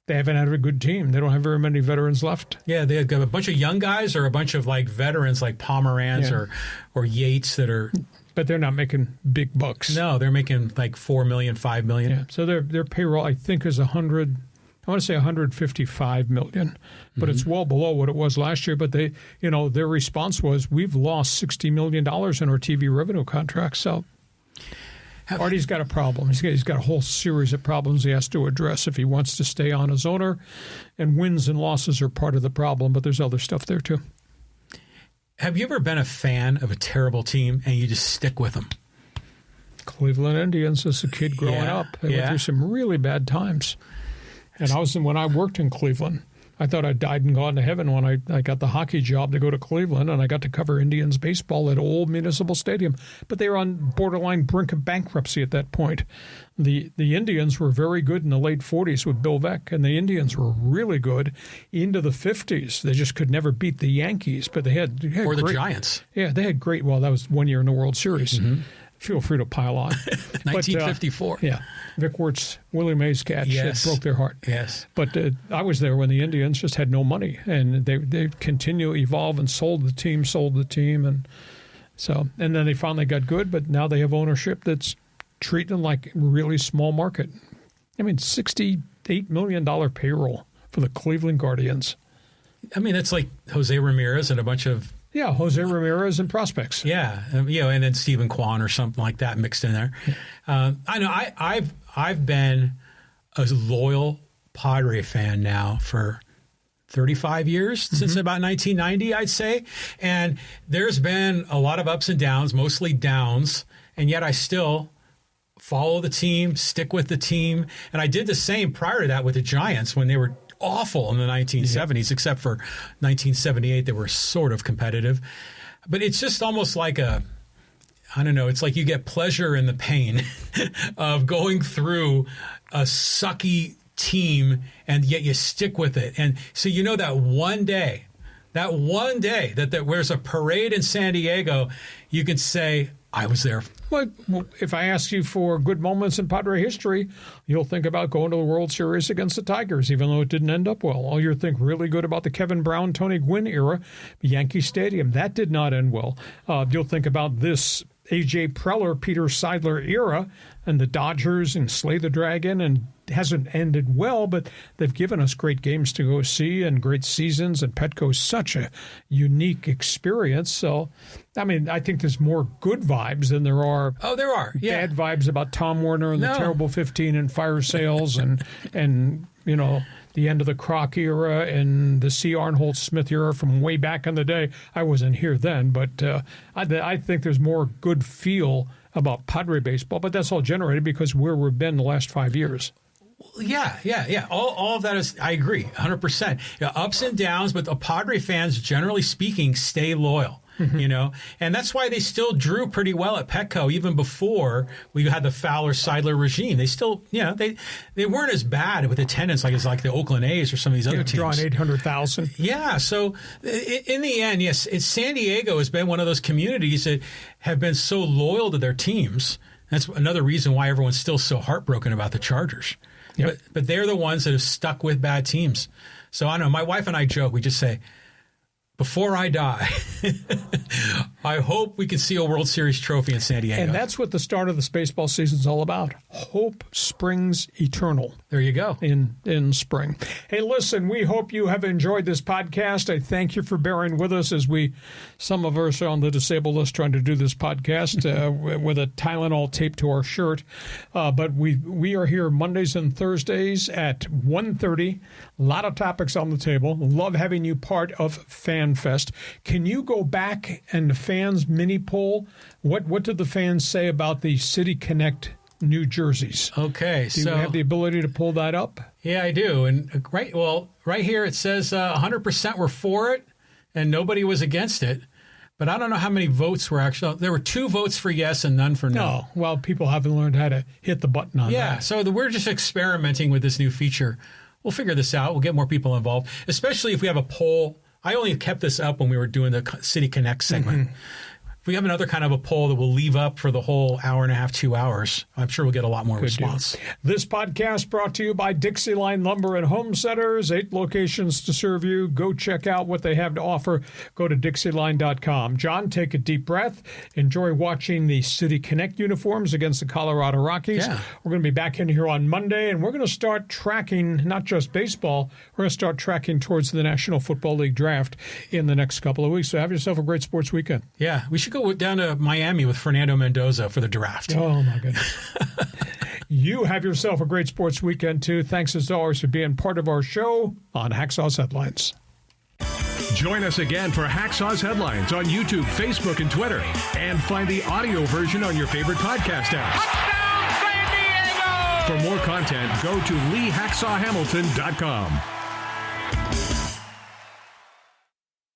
Speaker 3: they haven't had a good team. They don't have very many veterans left.
Speaker 4: Yeah, they have a bunch of young guys or a bunch of like veterans like Pomeranz or Yates that are.
Speaker 3: But they're not making big bucks.
Speaker 4: No, they're making like $4 million, $5 million.
Speaker 3: Yeah. So their payroll, I think, is $155 million, but it's well below what it was last year. But they, their response was, we've lost $60 million in our TV revenue contracts. So Artie's got a problem. He's got a whole series of problems he has to address if he wants to stay on as owner. And wins and losses are part of the problem, but there's other stuff there too.
Speaker 4: Have you ever been a fan of a terrible team and you just stick with them?
Speaker 3: Cleveland Indians as a kid growing up. They went through some really bad times. And when I worked in Cleveland, I thought I died and gone to heaven when I got the hockey job to go to Cleveland, and I got to cover Indians baseball at Old Municipal Stadium. But they were on borderline brink of bankruptcy at that point. The Indians were very good in the late 40s with Bill Veeck, and the Indians were really good into the 50s. They just could never beat the Yankees, but they had
Speaker 4: or the
Speaker 3: great,
Speaker 4: Giants.
Speaker 3: Yeah, they had great. Well, that was 1 year in the World Series. Mm-hmm. Feel free to pile on.
Speaker 4: 1954.
Speaker 3: Vic Wertz, Willie Mays catch broke their heart.
Speaker 4: Yes.
Speaker 3: But I was there when the Indians just had no money, and they continue to evolve and sold the team, and then they finally got good, but now they have ownership that's treating them like really small market. I mean, $68 million payroll for the Cleveland Guardians. I
Speaker 4: mean, it's like Jose Ramirez and a bunch of...
Speaker 3: Yeah, Jose Ramirez and prospects.
Speaker 4: Yeah, and then Stephen Kwan or something like that mixed in there. I know I've been a loyal Padre fan now for 35 years, since about 1990, I'd say. And there's been a lot of ups and downs, mostly downs, and yet I still follow the team, stick with the team. And I did the same prior to that with the Giants when they were awful in the 1970s, except for 1978, they were sort of competitive. But it's just almost like it's like you get pleasure in the pain of going through a sucky team, and yet you stick with it. And so that one day that there's a parade in San Diego, you can say, I was there.
Speaker 3: Well, if I ask you for good moments in Padre history, you'll think about going to the World Series against the Tigers, even though it didn't end up well. Or you'll think really good about the Kevin Brown, Tony Gwynn era, Yankee Stadium. That did not end well. You'll think about this A.J. Preller, Peter Seidler era, and the Dodgers and Slay the Dragon, and it hasn't ended well, but they've given us great games to go see and great seasons, and Petco's such a unique experience. So, I mean, I think there's more good vibes than there are bad vibes about Tom Werner and the terrible 15 and fire sales and the end of the Kroc era and the C. Arnholt Smith era from way back in the day. I wasn't here then, but I think there's more good feel about Padre baseball, but that's all generated because where we've been the last 5 years.
Speaker 4: Yeah. All of that is, I agree, 100%. Ups and downs, but the Padre fans, generally speaking, stay loyal. And that's why they still drew pretty well at Petco, even before we had the Fowler-Seidler regime. They still, they weren't as bad with attendance like the Oakland A's or some of these other teams.
Speaker 3: Drawing 800,000.
Speaker 4: Yeah, so in the end, yes, San Diego has been one of those communities that have been so loyal to their teams. That's another reason why everyone's still so heartbroken about the Chargers. Yep. But they're the ones that have stuck with bad teams. So I don't know, my wife and I joke, we just say, before I die, I hope we can see a World Series trophy in San Diego.
Speaker 3: And that's what the start of this baseball season is all about. Hope springs eternal.
Speaker 4: There you go.
Speaker 3: In spring. Hey, listen, we hope you have enjoyed this podcast. I thank you for bearing with us as some of us are on the disabled list trying to do this podcast with a Tylenol taped to our shirt. But we are here Mondays and Thursdays at 1:30. A lot of topics on the table. Love having you part of Fan Fest. Can you go back and the fans mini poll? What did the fans say about the City Connect New Jerseys?
Speaker 4: Okay,
Speaker 3: do you have the ability to pull that up?
Speaker 4: Yeah, I do. And right here it says 100% were for it, and nobody was against it. But I don't know how many votes were actually. There were 2 votes for yes and none for no.
Speaker 3: No. Well, people haven't learned how to hit the button on that.
Speaker 4: Yeah, so we're just experimenting with this new feature. We'll figure this out. We'll get more people involved, especially if we have a poll. I only kept this up when we were doing the City Connect segment. If we have another kind of a poll that we'll leave up for the whole hour and a half, 2 hours, I'm sure we'll get a lot more response.
Speaker 3: This podcast brought to you by DIXIELINE Lumber and Home Centers, 8 locations to serve you. Go check out what they have to offer. Go to DIXIELINE.com. John, take a deep breath. Enjoy watching the City Connect uniforms against the Colorado Rockies.
Speaker 4: Yeah.
Speaker 3: We're going to be back in here on Monday, and we're going to start tracking not just baseball, we're going to start tracking towards the National Football League draft in the next couple of weeks. So have yourself a great sports weekend.
Speaker 4: Yeah, we should go down to Miami with Fernando Mendoza for the draft.
Speaker 3: Oh, my goodness. You have yourself a great sports weekend, too. Thanks, as always, for being part of our show on Hacksaw's Headlines.
Speaker 1: Join us again for Hacksaw's Headlines on YouTube, Facebook, and Twitter. And find the audio version on your favorite podcast apps.
Speaker 2: Touchdown, San Diego!
Speaker 1: For more content, go to LeeHacksawHamilton.com.